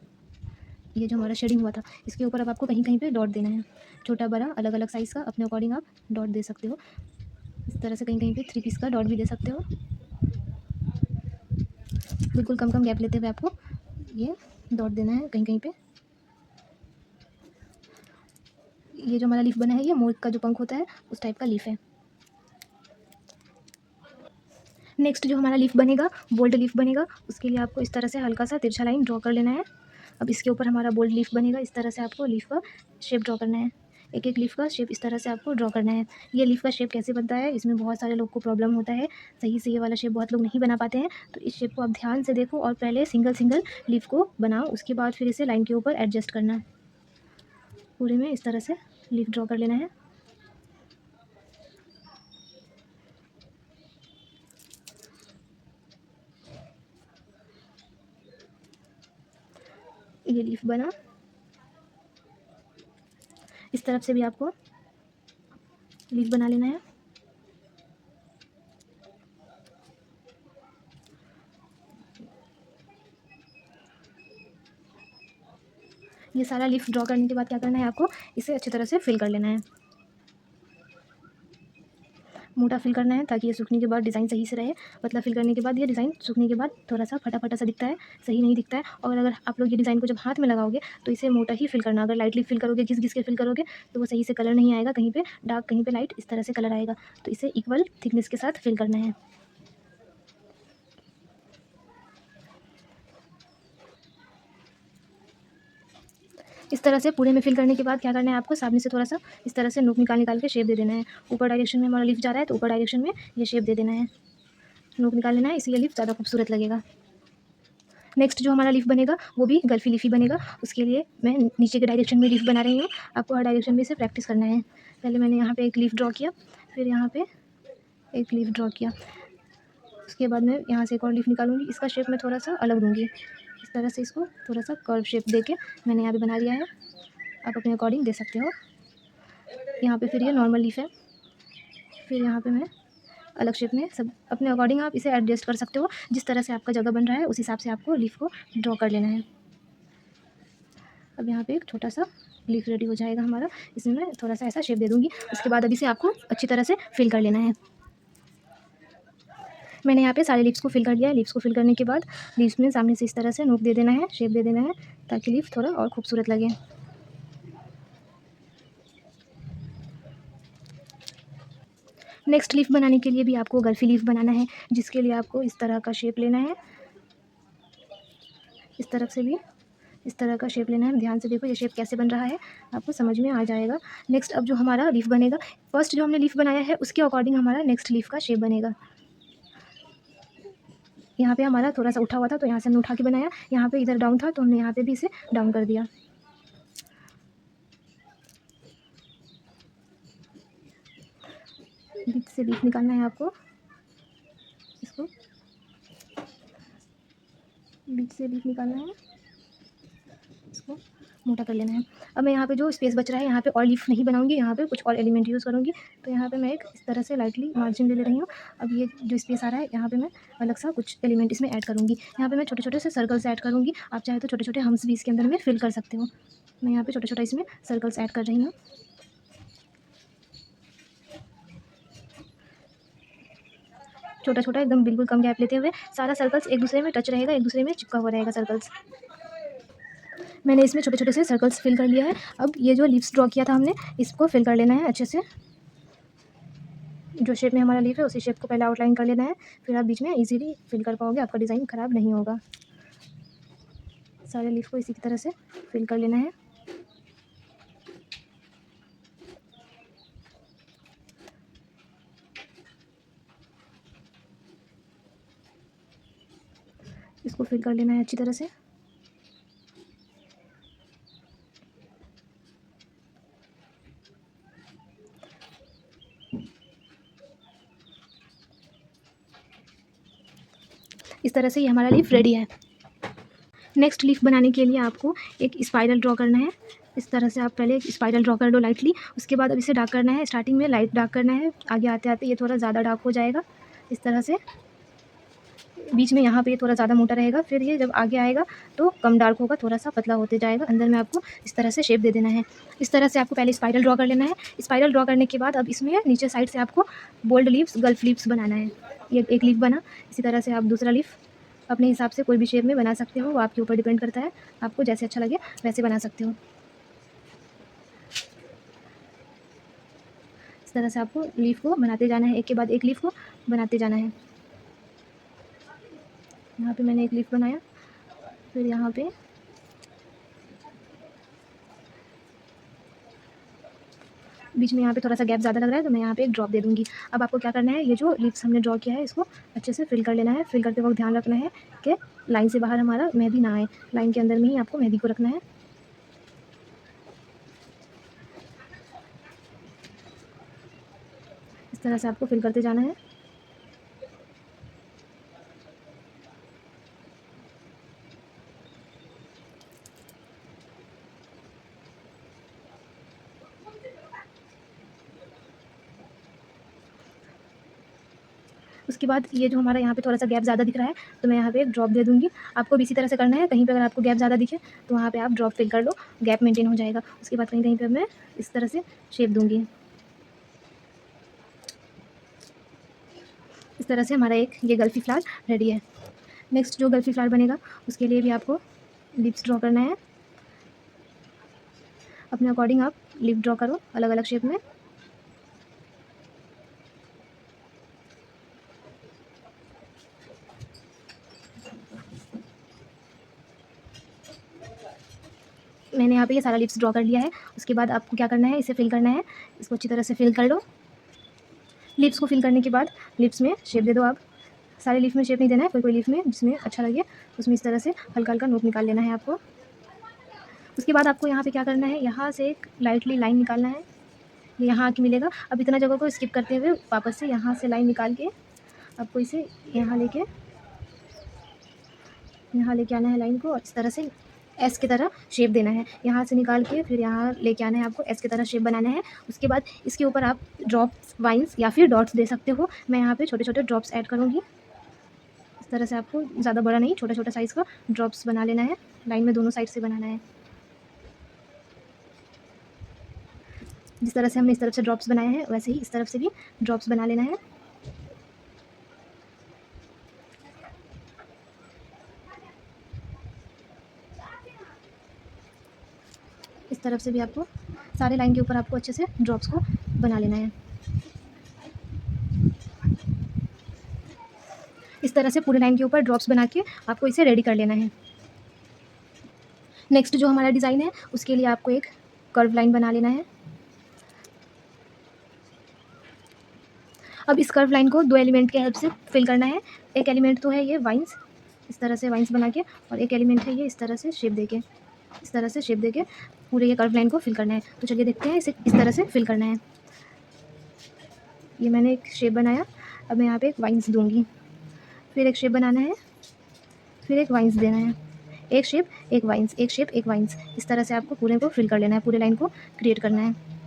ये जो हमारा शेडिंग हुआ था, इसके ऊपर अब आपको कहीं कहीं पे डॉट देना है। छोटा बड़ा अलग अलग साइज़ का अपने अकॉर्डिंग आप डॉट दे सकते हो। इस तरह से कहीं कहीं पे 3 पीस का डॉट भी दे सकते हो। बिल्कुल कम कम गैप लेते हुए आपको ये डॉट देना है कहीं कहीं पे। ये जो हमारा लीफ बना है ये मोर का जो पंख होता है उस टाइप का लीफ है। नेक्स्ट जो हमारा लीफ बनेगा, बोल्ड लीफ बनेगा, उसके लिए आपको इस तरह से हल्का सा तिरछा लाइन ड्रॉ कर लेना है। अब इसके ऊपर हमारा बोल्ड लीफ बनेगा। इस तरह से आपको लीफ का शेप ड्रॉ करना है। एक एक लीफ का शेप इस तरह से आपको ड्रॉ करना है। ये लीफ का शेप कैसे बनता है, इसमें बहुत सारे लोग को प्रॉब्लम होता है, सही से ये वाला शेप बहुत लोग नहीं बना पाते हैं। तो इस शेप को आप ध्यान से देखो और पहले सिंगल सिंगल लीफ को बनाओ, उसके बाद फिर इसे लाइन के ऊपर एडजस्ट करना है। पूरे में इस तरह से लीफ ड्रॉ कर लेना है। ये लीफ बना। इस तरफ से भी आपको लीफ बना लेना है। ये सारा लीफ ड्रॉ करने के बाद क्या करना है आपको, इसे अच्छी तरह से फिल कर लेना है। मोटा फिल करना है ताकि ये सूखने के बाद डिज़ाइन सही से रहे। पतला फिल करने के बाद ये डिज़ाइन सूखने के बाद थोड़ा सा फटा फटा सा दिखता है, सही नहीं दिखता है। और अगर आप लोग ये डिज़ाइन को जब हाथ में लगाओगे तो इसे मोटा ही फिल करना। अगर लाइटली फिल करोगे, घिस घिस के फिल करोगे तो वो सही से कलर नहीं आएगा, कहीं पे डार्क कहीं पे लाइट, इस तरह से कलर आएगा। तो इसे इक्वल थिकनेस के साथ फिल करना है। इस तरह से पूरे में फिल करने के बाद क्या करना है आपको, सामने से थोड़ा सा इस तरह से नोक निकाल निकाल के शेप दे देना है। ऊपर डायरेक्शन में हमारा लीफ जा रहा है तो ऊपर डायरेक्शन में ये शेप दे देना है। नोक निकाल लेना है, इसलिए लीफ ज़्यादा खूबसूरत लगेगा। नेक्स्ट जो हमारा लीफ बनेगा वो भी गल्फी लीफ ही बनेगा। उसके लिए मैं नीचे के डायरेक्शन में लीफ बना रही हूँ। आपको हर डायरेक्शन में इसे प्रैक्टिस करना है। पहले मैंने यहाँ पे एक लीफ ड्रॉ किया, फिर यहाँ पे एक लीफ ड्रॉ किया। उसके बाद मैं यहाँ से एक और लीफ निकालूंगी। इसका शेप मैं थोड़ा सा अलग दूँगी। इस तरह से इसको थोड़ा सा कर्व शेप देके मैंने यहाँ पे बना लिया है। आप अपने अकॉर्डिंग दे सकते हो। यहाँ पे फिर ये नॉर्मल लीफ है। फिर यहाँ पे मैं अलग शेप में, सब अपने अकॉर्डिंग आप इसे एडजस्ट कर सकते हो। जिस तरह से आपका जगह बन रहा है उस हिसाब से आपको लीफ को ड्रॉ कर लेना है। अब यहाँ पे एक छोटा सा लीफ रेडी हो जाएगा हमारा। इसमें मैं थोड़ा सा ऐसा शेप दे दूँगी। उसके बाद अब इसे आपको अच्छी तरह से फिल कर लेना है। मैंने यहाँ पे सारे लीव्स को फिल कर लिया है। लीव्स को फिल करने के बाद लीव्स में सामने से इस तरह से नोक दे देना है, शेप दे देना है, ताकि लीफ थोड़ा और खूबसूरत लगे। नेक्स्ट लीफ बनाने के लिए भी आपको गल्फी लीफ बनाना है, जिसके लिए आपको इस तरह का शेप लेना है। इस तरफ से भी इस तरह का शेप लेना है। ध्यान से देखो ये शेप कैसे बन रहा है, आपको समझ में आ जाएगा। नेक्स्ट अब जो हमारा लीफ बनेगा, फर्स्ट जो हमने लीफ बनाया है उसके अकॉर्डिंग हमारा नेक्स्ट लीफ का शेप बनेगा। यहाँ पे हमारा थोड़ा सा उठा हुआ था तो यहाँ से हमने उठा के बनाया, यहाँ पे इधर डाउन था तो हमने यहाँ पे भी इसे डाउन कर दिया। बीच से लीफ निकालना है आपको, इसको बीच से लीफ निकालना है, इसको मोटा कर लेना है। अब मैं यहाँ पे जो स्पेस बच रहा है यहाँ पे और लीफ नहीं बनाऊंगी, यहाँ पे कुछ और एलिमेंट यूज़ करूँगी। तो यहाँ पे मैं एक इस तरह से लाइटली मार्जिन ले रही हूँ। अब ये जो स्पेस आ रहा है यहाँ पे मैं अलग सा कुछ एलिमेंट इसमें ऐड करूँगी। यहाँ पे मैं छोटे छोटे से सर्कल्स ऐड करूँगी, आप चाहे तो छोटे छोटे हम्स भी इसके अंदर में फिल कर सकते हो। मैं यहाँ पे छोटा छोटा इसमें सर्कल्स ऐड कर रही हूँ। छोटा छोटा एकदम बिल्कुल कम गैप लेते हुए सारा सर्कल्स एक दूसरे में टच रहेगा, एक दूसरे में चिपका हुआ रहेगा सर्कल्स। मैंने इसमें छोटे छोटे से सर्कल्स फिल कर लिया है। अब ये जो लीव्स ड्रॉ किया था हमने, इसको फिल कर लेना है अच्छे से। जो शेप में हमारा लीफ है उसी शेप को पहले आउटलाइन कर लेना है, फिर आप बीच में इजीली फिल कर पाओगे, आपका डिज़ाइन ख़राब नहीं होगा। सारे लीफ को इसी की तरह से फिल कर लेना है। इसको फिल कर लेना है अच्छी तरह से। इस तरह से ये हमारा लीफ रेडी है। नेक्स्ट लीफ बनाने के लिए आपको एक स्पाइरल ड्रॉ करना है। इस तरह से आप पहले एक स्पाइरल ड्रॉ कर लो लाइटली, उसके बाद अब इसे डार्क करना है। स्टार्टिंग में लाइट डार्क करना है, आगे आते आते ये थोड़ा ज़्यादा डार्क हो जाएगा। इस तरह से बीच में यहाँ पे ये थोड़ा ज़्यादा मोटा रहेगा, फिर ये जब आगे आएगा तो कम डार्क होगा, थोड़ा सा पतला होते जाएगा। अंदर में आपको इस तरह से शेप दे देना है। इस तरह से आपको पहले स्पाइरल ड्रॉ कर लेना है। स्पाइरल ड्रॉ करने के बाद अब इसमें नीचे साइड से आपको बोल्ड लीव्स, गल्फ लीव्स बनाना है। ये एक लीफ बना, इसी तरह से आप दूसरा लीफ अपने हिसाब से कोई भी शेप में बना सकते हो, वो आपके ऊपर डिपेंड करता है, आपको जैसे अच्छा लगे वैसे बना सकते हो। इस तरह से आपको लीफ को बनाते जाना है, एक के बाद एक लीफ को बनाते जाना है। यहाँ पे मैंने एक लीफ बनाया, फिर यहाँ पे बीच में यहाँ पे थोड़ा सा गैप ज़्यादा लग रहा है तो मैं यहाँ पे एक ड्रॉप दे दूँगी। अब आपको क्या करना है, ये जो लीव्स हमने ड्रॉ किया है इसको अच्छे से फिल कर लेना है। फिल करते वक्त ध्यान रखना है कि लाइन से बाहर हमारा मेहंदी ना आए, लाइन के अंदर में ही आपको मेहंदी को रखना है। इस तरह से आपको फिल करते जाना है। उसके बाद ये जो हमारा यहाँ पे थोड़ा सा गैप ज़्यादा दिख रहा है तो मैं यहाँ पे एक ड्रॉप दे दूँगी। आपको भी इसी तरह से करना है, कहीं पे अगर आपको गैप ज़्यादा दिखे तो वहाँ पे आप ड्रॉप फिल कर लो, गैप मेंटेन हो जाएगा। उसके बाद कहीं कहीं पे मैं इस तरह से शेप दूँगी। इस तरह से हमारा एक ये गल्फी फ्लावर रेडी है। नेक्स्ट जो गल्फी फ्लावर बनेगा उसके लिए भी आपको लिप्स ड्रॉ करना है। अपने अकॉर्डिंग आप लिप ड्रॉ करो अलग अलग शेप में। मैंने यहाँ पे ये सारा लिप्स ड्रॉ कर लिया है। उसके बाद आपको क्या करना है, इसे फिल करना है। इसको अच्छी तरह से फिल कर लो। लिप्स को फिल करने के बाद लिप्स में शेप दे दो आप। सारे लिप में शेप नहीं देना है, कोई कोई लिप में जिसमें अच्छा लगे उसमें इस तरह से हल्का हल्का नोक निकाल लेना है आपको। उसके बाद आपको यहाँ पे क्या करना है, यहाँ से एक लाइटली लाइन निकालना है, ये यहाँ आके मिलेगा। अब इतना जगह को स्किप करते हुए वापस से यहाँ से लाइन निकाल के आपको इसे यहाँ लेके आना है लाइन को, और इस तरह से एस की तरह शेप देना है। यहाँ से निकाल के फिर यहाँ लेके आना है, आपको एस की तरह शेप बनाना है। उसके बाद इसके ऊपर आप ड्रॉप्स, वाइन्स या फिर डॉट्स दे सकते हो। मैं यहाँ पे छोटे छोटे ड्रॉप्स ऐड करूँगी। इस तरह से आपको ज़्यादा बड़ा नहीं, छोटा छोटा साइज़ का ड्रॉप्स बना लेना है। लाइन में दोनों साइड से बनाना है। जिस तरह से हमने इस तरफ से ड्रॉप्स बनाए हैं वैसे ही इस तरफ से भी ड्रॉप्स बना लेना है। इस तरफ से भी आपको सारे लाइन के ऊपर आपको अच्छे से ड्रॉप्स को बना लेना है। इस तरह से पूरे लाइन के ऊपर ड्रॉप्स बना के आपको इसे रेडी कर लेना है। नेक्स्ट जो हमारा डिज़ाइन है उसके लिए आपको एक कर्व लाइन बना लेना है। अब इस कर्व लाइन को 2 एलिमेंट के हेल्प से फिल करना है। एक एलिमेंट तो है ये वाइन्स, इस तरह से वाइन्स बना के, और एक एलिमेंट है ये इस तरह से शेप देके, इस तरह से शेप देके पूरे ये कर्व लाइन को फिल करना है। तो चलिए देखते हैं इसे इस तरह से फिल करना है। ये मैंने एक शेप बनाया, अब मैं यहाँ पे एक वाइन्स दूँगी, फिर एक शेप बनाना है, फिर एक वाइन्स देना है, एक शेप एक वाइन्स, एक शेप एक वाइन्स, इस तरह से आपको पूरे को फिल कर लेना है, पूरे लाइन को क्रिएट करना है।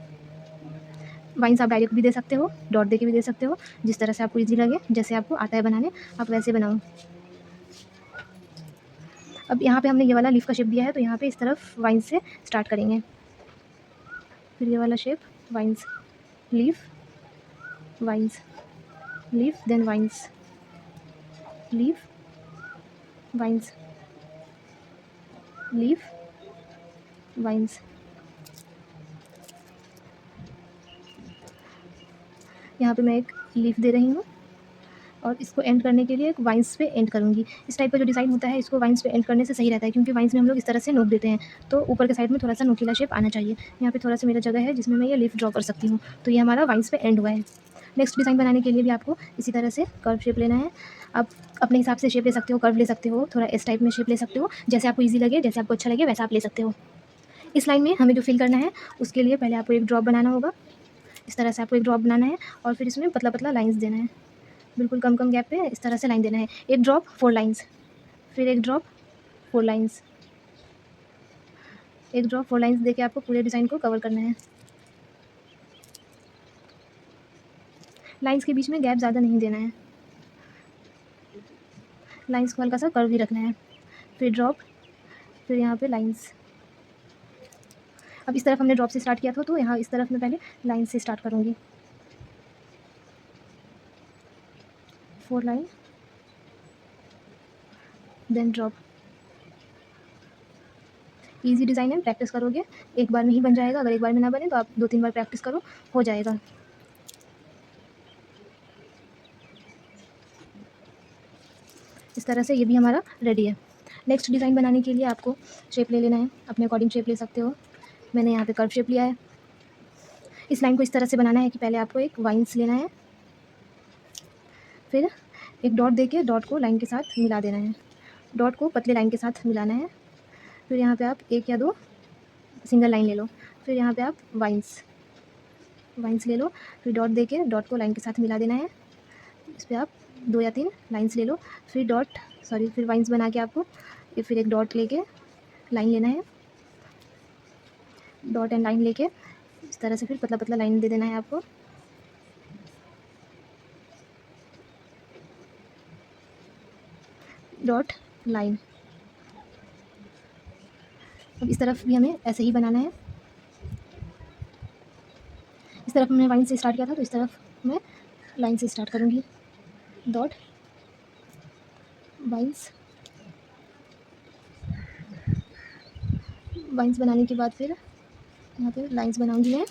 वाइन्स आप डायरेक्ट भी दे सकते हो, डॉट दे के भी दे सकते हो, जिस तरह से आपको ईजी लगे, जैसे आपको आता है बनाने आप वैसे बनाओ। अब यहाँ पे हमने ये वाला लीफ का शेप दिया है, तो यहाँ पे इस तरफ वाइन्स से स्टार्ट करेंगे, फिर ये वाला shape vines, leaf, vines, leaf, then vines, leaf, vines, leaf, vines. यहाँ पे मैं एक लीफ दे रही हूँ और इसको एंड करने के लिए एक वाइन्स पे एंड करूँगी। इस टाइप का जो डिज़ाइन होता है इसको वाइन्स पे एंड करने से सही रहता है, क्योंकि वाइन्स में हम लोग इस तरह से नोक देते हैं, तो ऊपर के साइड में थोड़ा सा नोकीला शेप आना चाहिए। यहाँ पे थोड़ा सा मेरा जगह है जिसमें मैं ये लीफ ड्रॉ कर सकती हूँ, तो ये हमारा वाइन्स पे एंड हुआ है। नेक्स्ट डिज़ाइन बनाने के लिए भी आपको इसी तरह से कर्व शेप लेना है। आप अपने हिसाब से शेप ले सकते हो, कर्व ले सकते हो, थोड़ा इस टाइप में शेप ले सकते हो, जैसे आपको ईजी लगे, जैसे आपको अच्छा लगे वैसा आप ले सकते हो। इस लाइन में हमें जो फिल करना है उसके लिए पहले आपको एक ड्रॉप बनाना होगा, इस तरह से आपको एक ड्रॉप बनाना है, और फिर इसमें पतला पतला लाइन्स देना है, बिल्कुल कम कम गैप पे इस तरह से लाइन देना है। एक ड्रॉप 4 लाइन्स, फिर एक ड्रॉप 4 लाइन्स, एक ड्रॉप 4 लाइन्स देके आपको पूरे डिज़ाइन को कवर करना है। लाइन्स के बीच में गैप ज़्यादा नहीं देना है, लाइन्स को हल्का सा कर्व ही रखना है। फिर ड्रॉप, फिर यहाँ पे लाइन्स। अब इस तरफ हमने ड्रॉप से स्टार्ट किया था, तो यहाँ इस तरफ मैं पहले लाइन से स्टार्ट करूँगी, 4 line, then drop. Easy design है, प्रैक्टिस करोगे एक बार में ही बन जाएगा। अगर एक बार में ना बने तो आप 2-3 बार प्रैक्टिस करो, हो जाएगा। इस तरह से ये भी हमारा रेडी है। नेक्स्ट डिज़ाइन बनाने के लिए आपको शेप ले लेना है, अपने अकॉर्डिंग शेप ले सकते हो। मैंने यहाँ पे कर्व शेप लिया है। इस लाइन को इस तरह से बनाना है कि पहले आपको एक वाइन्स लेना है, फिर एक डॉट देके डॉट को लाइन के साथ मिला देना है, डॉट को पतले लाइन के साथ मिलाना है। फिर यहाँ पे आप 1 या 2 सिंगल लाइन ले लो, फिर यहाँ पे आप वाइन्स ले लो, फिर डॉट देके डॉट को लाइन के साथ मिला देना है। इस पर आप 2 या 3 लाइन्स ले लो, फिर वाइन्स बना के आपको फिर एक डॉट लेके लाइन लेना है, डॉट एंड लाइन लेके इस तरह से फिर पतला पतला लाइन दे देना है आपको। Dot line. अब इस तरफ भी हमें ऐसे ही बनाना है। इस तरफ हमने वाइन से स्टार्ट किया था, तो इस तरफ मैं लाइन से स्टार्ट करूँगी, डॉट, वाइन्स। वाइन्स बनाने के बाद फिर यहाँ पे लाइंस बनाऊंगी मैं।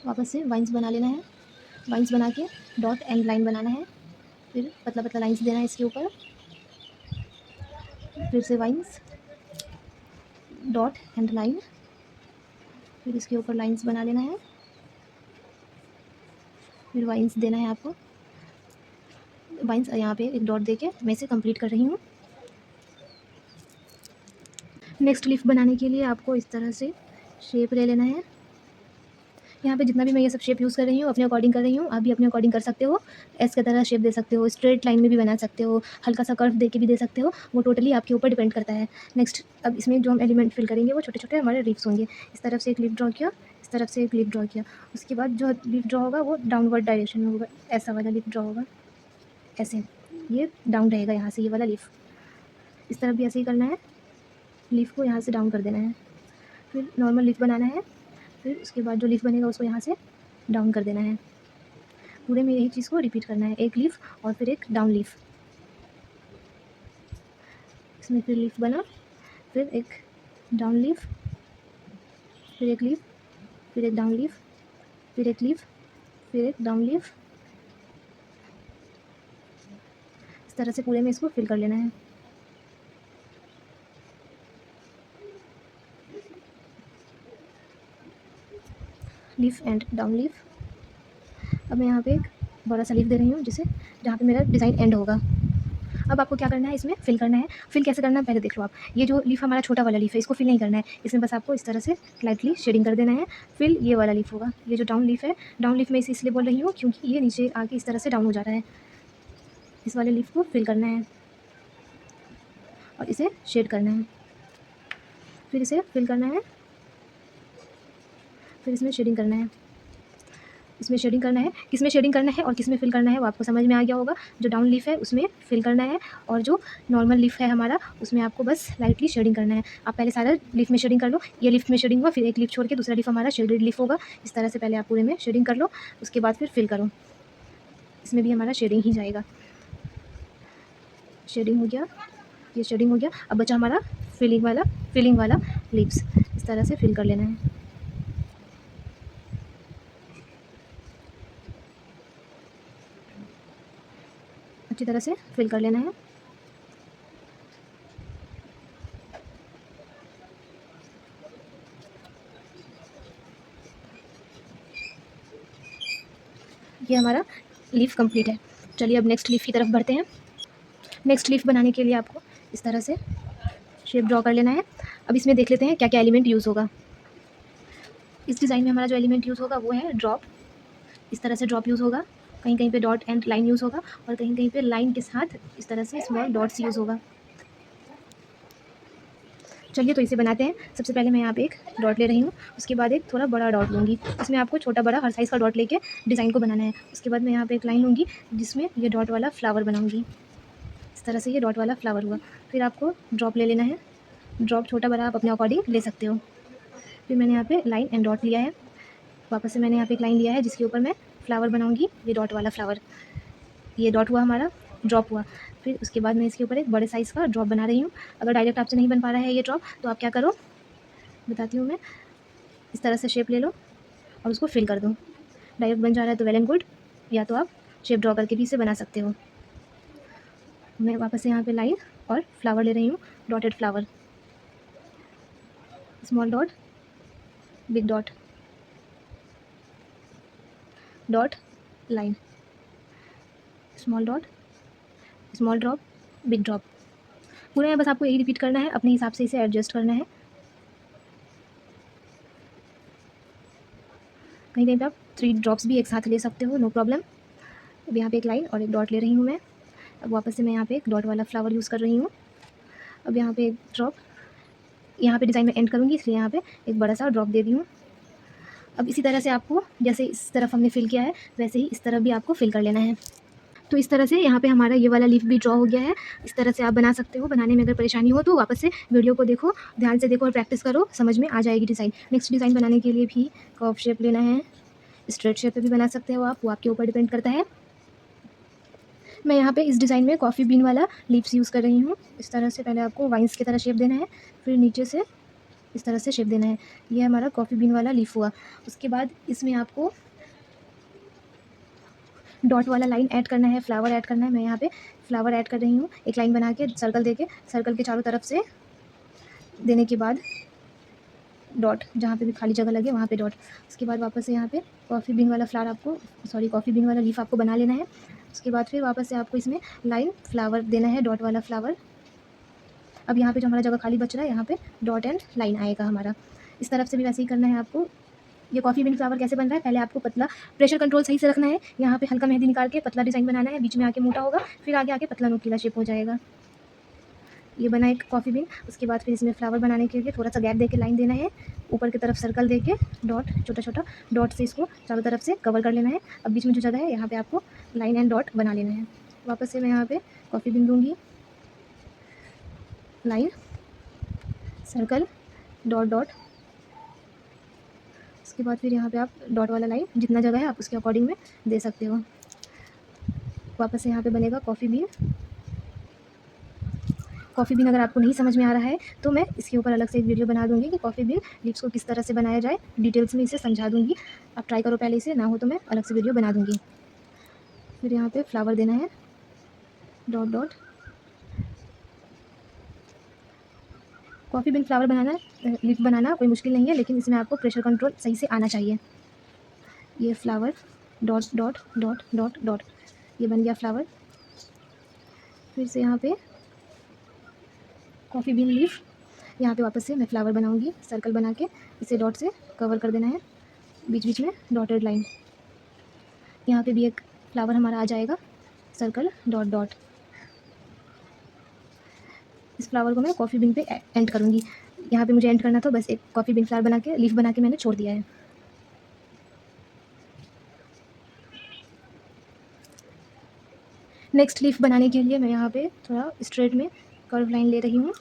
वापस से वाइन्स बना लेना है, वाइन्स बना के डॉट एंड लाइन बनाना है, फिर पतला पतला लाइंस देना है इसके ऊपर, फिर से वाइन्स, डॉट एंड लाइन, फिर इसके ऊपर लाइंस बना लेना है, फिर वाइन्स देना है आपको। वाइन्स यहाँ पे एक डॉट देके मैं इसे कंप्लीट कर रही हूँ। नेक्स्ट लीफ बनाने के लिए आपको इस तरह से शेप ले लेना है। यहाँ पे जितना भी मैं ये सब शेप यूज़ कर रही हूँ अपने अकॉर्डिंग कर रही हूँ, आप भी अपने अकॉर्डिंग कर सकते हो। एस की तरह शेप दे सकते हो, स्ट्रेट लाइन में भी बना सकते हो, हल्का सा कर्व दे के भी दे सकते हो, वो टोटली आपके ऊपर डिपेंड करता है। नेक्स्ट अब इसमें जो हम एलिमेंट फिल करेंगे वो छोटे छोटे हमारे लीव्स होंगे। इस तरफ से एक लीफ ड्रॉ किया, इस तरफ से एक लीफ ड्रॉ किया, उसके बाद जो लीफ ड्रॉ होगा वो डाउनवर्ड डायरेक्शन में होगा, ऐसा वाला लीफ ड्रॉ होगा, ऐसे ये डाउन रहेगा यहाँ से, ये वाला लीफ। इस तरफ भी ऐसे ही करना है, लीफ को यहाँ से डाउन कर देना है, फिर नॉर्मल लीफ बनाना है, फिर उसके बाद जो लीफ बनेगा उसको यहाँ से डाउन कर देना है। पूरे में यही चीज़ को रिपीट करना है, एक लीफ और फिर एक डाउन लीफ। इसमें फिर लीफ बना, फिर एक डाउन लीफ, फिर एक लीफ, फिर एक डाउन लीफ, फिर एक लीफ, फिर एक डाउन लीफ। इस तरह से पूरे में इसको फिल कर लेना है। Leaf and down leaf. अब मैं यहाँ पे एक बड़ा सा लीफ दे रही हूँ जिसे जहाँ पे मेरा डिज़ाइन एंड होगा। अब आपको क्या करना है, इसमें फिल करना है। फिल कैसे करना है पहले देख लो आप। ये जो लीफ हमारा छोटा वाला लीफ है इसको फिल नहीं करना है, इसमें बस आपको इस तरह से लाइटली शेडिंग कर देना है। फिल ये वाला लीफ होगा, ये जो डाउन लीफ है, डाउन लीफ मैं इसे इसलिए बोल रही हूँ क्योंकि ये नीचे आके इस तरह से डाउन हो जा रहा है। इस वाले लीफ को फिल करना है और इसे शेड करना है, फिर इसे फिल करना है, फिर इसमें शेडिंग करना है। इसमें शेडिंग करना है, किसमें शेडिंग करना है और किसमें फिल करना है वो आपको समझ में आ गया होगा। जो डाउन लीफ है उसमें फिल करना है और जो नॉर्मल लीफ है हमारा उसमें आपको बस लाइटली शेडिंग करना है। आप पहले सारा लीफ में शेडिंग कर लो। ये लीफ में शेडिंग हुआ, फिर एक लीफ छोड़ के दूसरा लीफ हमारा शेडेड लीफ होगा। इस तरह से पहले आप पूरे में शेडिंग कर लो, उसके बाद फिर फिल करो। इसमें भी हमारा शेडिंग ही जाएगा। शेडिंग हो गया, ये शेडिंग हो गया। अब बचा हमारा फिलिंग वाला लीव्स। इस तरह से फिल कर लेना है। अच्छी तरह से फिल कर लेना है। ये हमारा लीफ कंप्लीट है। चलिए अब नेक्स्ट लीफ की तरफ बढ़ते हैं। नेक्स्ट लीफ बनाने के लिए आपको इस तरह से शेप ड्रॉ कर लेना है। अब इसमें देख लेते हैं क्या क्या एलिमेंट यूज़ होगा। इस डिज़ाइन में हमारा जो एलिमेंट यूज़ होगा वो है ड्रॉप। इस तरह से ड्रॉप यूज़ होगा, कहीं कहीं पे डॉट एंड लाइन यूज़ होगा और कहीं कहीं पे लाइन के साथ इस तरह से स्मॉल डॉट्स यूज़ होगा। चलिए तो इसे बनाते हैं। सबसे पहले मैं यहाँ पे एक डॉट ले रही हूँ, उसके बाद एक थोड़ा बड़ा डॉट लूँगी। इसमें आपको छोटा बड़ा हर साइज़ का डॉट लेके डिज़ाइन को बनाना है। उसके बाद मैं यहाँ पे एक लाइन लूँगी जिसमें ये डॉट वाला फ्लावर बनाऊँगी। इस तरह से ये डॉट वाला फ्लावर हुआ। फिर आपको ड्रॉप ले लेना है। ड्रॉप छोटा बड़ा आप अपने अकॉर्डिंग ले सकते हो। फिर मैंने यहाँ पे लाइन एंड डॉट लिया है। वापस से मैंने यहाँ पे एक लाइन लिया है जिसके ऊपर मैं फ्लावर बनाऊँगी, ये डॉट वाला फ्लावर। ये डॉट हुआ हमारा, ड्रॉप हुआ। फिर उसके बाद मैं इसके ऊपर एक बड़े साइज़ का ड्रॉप बना रही हूँ। अगर डायरेक्ट आपसे नहीं बन पा रहा है ये ड्रॉप तो आप क्या करो बताती हूँ मैं। इस तरह से शेप ले लो और उसको फिल कर दो। डायरेक्ट बन जा रहा है तो वेल एंड गुड, या तो आप शेप ड्रॉ करके भी इसे बना सकते हो। मैं वापस से यहाँ पे लाइन और फ्लावर ले रही हूँ, dotted flower. Small dot, big dot, dot, line, small dot, small drop, big drop. पूरे में बस आपको यही रिपीट करना है, अपने हिसाब से इसे एडजस्ट करना है। कहीं कहीं पे आप 3 ड्रॉप्स भी एक साथ ले सकते हो, नो प्रॉब्लम। अब यहाँ पे एक लाइन और एक डॉट ले रही हूँ मैं। अब वापस से मैं यहाँ पे एक डॉट वाला फ्लावर यूज़ कर रही हूँ। अब यहाँ पे एक ड्रॉप, यहाँ पे डिज़ाइन में एंड करूँगी इसलिए यहाँ पे एक बड़ा सा ड्रॉप दे दी हूँ। अब इसी तरह से आपको जैसे इस तरफ हमने फिल किया है वैसे ही इस तरफ भी आपको फिल कर लेना है। तो इस तरह से यहाँ पे हमारा ये वाला लीफ भी ड्रॉ हो गया है। इस तरह से आप बना सकते हो। बनाने में अगर परेशानी हो तो वापस से वीडियो को देखो, ध्यान से देखो और प्रैक्टिस करो, समझ में आ जाएगी डिज़ाइन। नेक्स्ट डिज़ाइन बनाने के लिए भी कर्व शेप लेना है। स्ट्रेट शेप पे भी बना सकते हो आप, वो आपके ऊपर डिपेंड करता है। मैं यहाँ पे इस डिज़ाइन में कॉफ़ी बीन वाला लीव्स यूज़ कर रही हूँ। इस तरह से पहले आपको वाइन्स की तरह शेप देना है, फिर नीचे से इस तरह से शेप देना है। ये हमारा कॉफ़ी बीन वाला लीफ हुआ। उसके बाद इसमें आपको डॉट वाला लाइन ऐड करना है, फ्लावर ऐड करना है। मैं यहाँ पे फ्लावर ऐड कर रही हूँ। एक लाइन बना के सर्कल देके, सर्कल के चारों तरफ से देने के बाद डॉट, जहाँ पे भी खाली जगह लगे वहाँ पे डॉट। उसके बाद वापस से यहाँ पे कॉफ़ी बीन वाला फ्लावर आपको, सॉरी कॉफ़ी बीन वाला लीफ आपको बना लेना है। उसके बाद फिर वापस से आपको इसमें लाइन फ्लावर देना है, डॉट वाला फ्लावर। अब यहाँ पे जो हमारा जगह खाली बच रहा है यहाँ पे डॉट एंड लाइन आएगा हमारा। इस तरफ से भी वैसे ही करना है आपको। ये कॉफ़ी बीन फ्लावर कैसे बन रहा है, पहले आपको पतला प्रेशर कंट्रोल सही से रखना है। यहाँ पे हल्का मेहंदी निकाल के पतला डिज़ाइन बनाना है, बीच में आके मोटा होगा, फिर आगे आके पतला नुकीला शेप हो जाएगा। ये बना एक कॉफ़ी बीन। उसके बाद फिर इसमें फ्लावर बनाने के लिए थोड़ा सा गैप देके लाइन देना है, ऊपर की तरफ सर्कल देके डॉट, छोटा छोटा डॉट से इसको चारों तरफ से कवर कर लेना है। अब बीच में जो जगह है यहाँ पे आपको लाइन एंड डॉट बना लेना है। वापस से मैं यहाँ पे कॉफ़ी बीन दूँगी, लाइन, सर्कल, डॉट डॉट। उसके बाद फिर यहाँ पे आप डॉट वाला लाइन, जितना जगह है आप उसके अकॉर्डिंग में दे सकते हो। वापस से यहाँ पे बनेगा कॉफ़ी बीन। कॉफ़ी बीन अगर आपको नहीं समझ में आ रहा है तो मैं इसके ऊपर अलग से एक वीडियो बना दूँगी कि कॉफ़ी बीन लीव्स को किस तरह से बनाया जाए, डिटेल्स में इसे समझा दूँगी। आप ट्राई करो पहले इसे, ना हो तो मैं अलग से वीडियो बना दूँगी। फिर यहाँ पे फ्लावर देना है, dot dot. Coffee bean flower बनाना, लीफ बनाना कोई मुश्किल नहीं है, लेकिन इसमें आपको प्रेशर कंट्रोल सही से आना चाहिए। ये flower dot dot dot dot dot, ये बन गया फ्लावर। फिर से यहाँ पे कॉफ़ी बीन लीफ, यहाँ पे वापस से मैं फ्लावर बनाऊंगी, सर्कल बना के इसे डॉट से कवर कर देना है, बीच बीच में डॉटेड लाइन। यहाँ पे भी एक फ्लावर हमारा आ जाएगा, सर्कल डॉट डॉट। इस फ्लावर को मैं कॉफ़ी बीन पे एंड करूँगी। यहाँ पे मुझे एंड करना था, बस एक कॉफ़ी बीन फ्लावर बना के लीफ बना के मैंने छोड़ दिया है। नेक्स्ट लीफ बनाने के लिए मैं यहाँ पे थोड़ा स्ट्रेट में कर्व लाइन ले रही हूँ।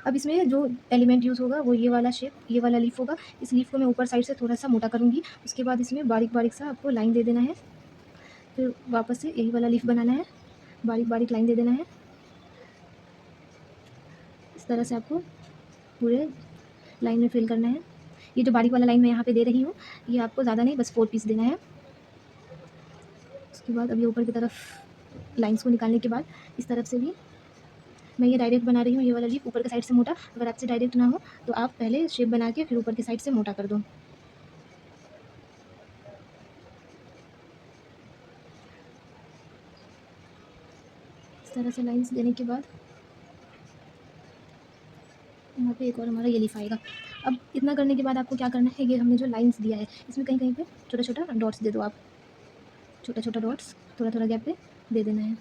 अब इसमें जो एलिमेंट यूज़ होगा वो ये वाला शेप, ये वाला लीफ होगा। इस लीफ को मैं ऊपर साइड से थोड़ा सा मोटा करूँगी, उसके बाद इसमें बारीक बारीक सा आपको लाइन दे देना है। फिर वापस से यही वाला लीफ बनाना है, बारीक बारीक लाइन दे देना है। इस तरह से आपको पूरे लाइन में फिल करना है। ये जो बारीक वाला लाइन मैं यहाँ पे दे रही हूँ, ये आपको ज़्यादा नहीं, बस 4 पीस देना है। उसके बाद अब ये ऊपर की तरफ लाइंस को निकालने के बाद इस तरफ से भी मैं ये डायरेक्ट बना रही हूँ, ये वाला लीफ ऊपर के साइड से मोटा। अगर आपसे डायरेक्ट ना हो तो आप पहले शेप बना के फिर ऊपर की साइड से मोटा कर दो। इस तरह से लाइंस देने के बाद यहाँ पे एक और हमारा ये लीफ आएगा। अब इतना करने के बाद आपको क्या करना है, ये हमने जो लाइंस दिया है इसमें कहीं कहीं पे छोटा छोटा डॉट्स दे दो आप, छोटा छोटा डॉट्स थोड़ा थोड़ा गैप पे दे देना है।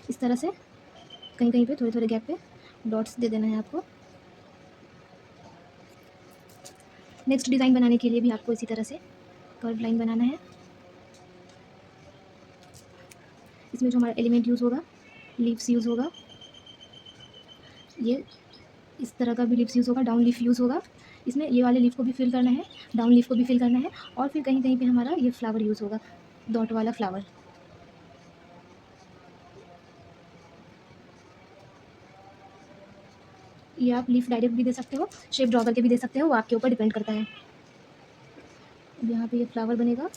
इस तरह से कहीं कहीं पे थोड़े थोड़े गैप पे डॉट्स दे देना है आपको। नेक्स्ट डिज़ाइन बनाने के लिए भी आपको इसी तरह से कर्व लाइन बनाना है। इसमें जो हमारा एलिमेंट यूज़ होगा, लीव्स यूज़ होगा, ये इस तरह का भी लीव्स यूज़ होगा, डाउन लीफ यूज़ होगा। इसमें ये वाले लीफ को भी फिल करना है, डाउन लीफ को भी फिल करना है, और फिर कहीं कहीं पे हमारा ये फ्लावर यूज़ होगा, डॉट वाला फ्लावर। ये आप लीफ डायरेक्ट भी दे सकते हो, शेप ड्रॉ करके भी दे सकते हो, वो आपके ऊपर डिपेंड करता है। अब यहाँ पे ये फ्लावर बनेगा।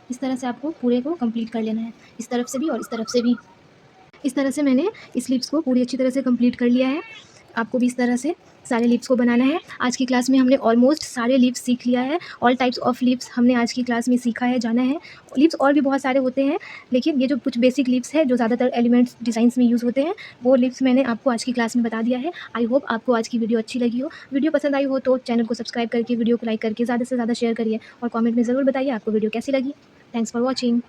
इस तरह से आपको पूरे को कंप्लीट कर लेना है, इस तरफ से भी और इस तरफ से भी। इस तरह से मैंने इस लिप्स को पूरी अच्छी तरह से कंप्लीट कर लिया है। आपको भी इस तरह से सारे लिप्स को बनाना है। आज की क्लास में हमने ऑलमोस्ट सारे लिप्स सीख लिया है। ऑल टाइप्स ऑफ लिप्स हमने आज की क्लास में सीखा है, जाना है। लिप्स और भी बहुत सारे होते हैं, लेकिन ये जो कुछ बेसिक लिप्स है जो ज़्यादातर एलिमेंट्स डिज़ाइंस में यूज़ होते हैं, वो लिप्स मैंने आपको आज की क्लास में बता दिया है। आई होप आपको आज की वीडियो अच्छी लगी हो। वीडियो पसंद आई हो तो चैनल को सब्सक्राइब करके, वीडियो को लाइक करके ज़्यादा से ज़्यादा शेयर करिए और कॉमेंट में ज़रूर बताइए आपको वीडियो कैसी लगी। Thanks for watching.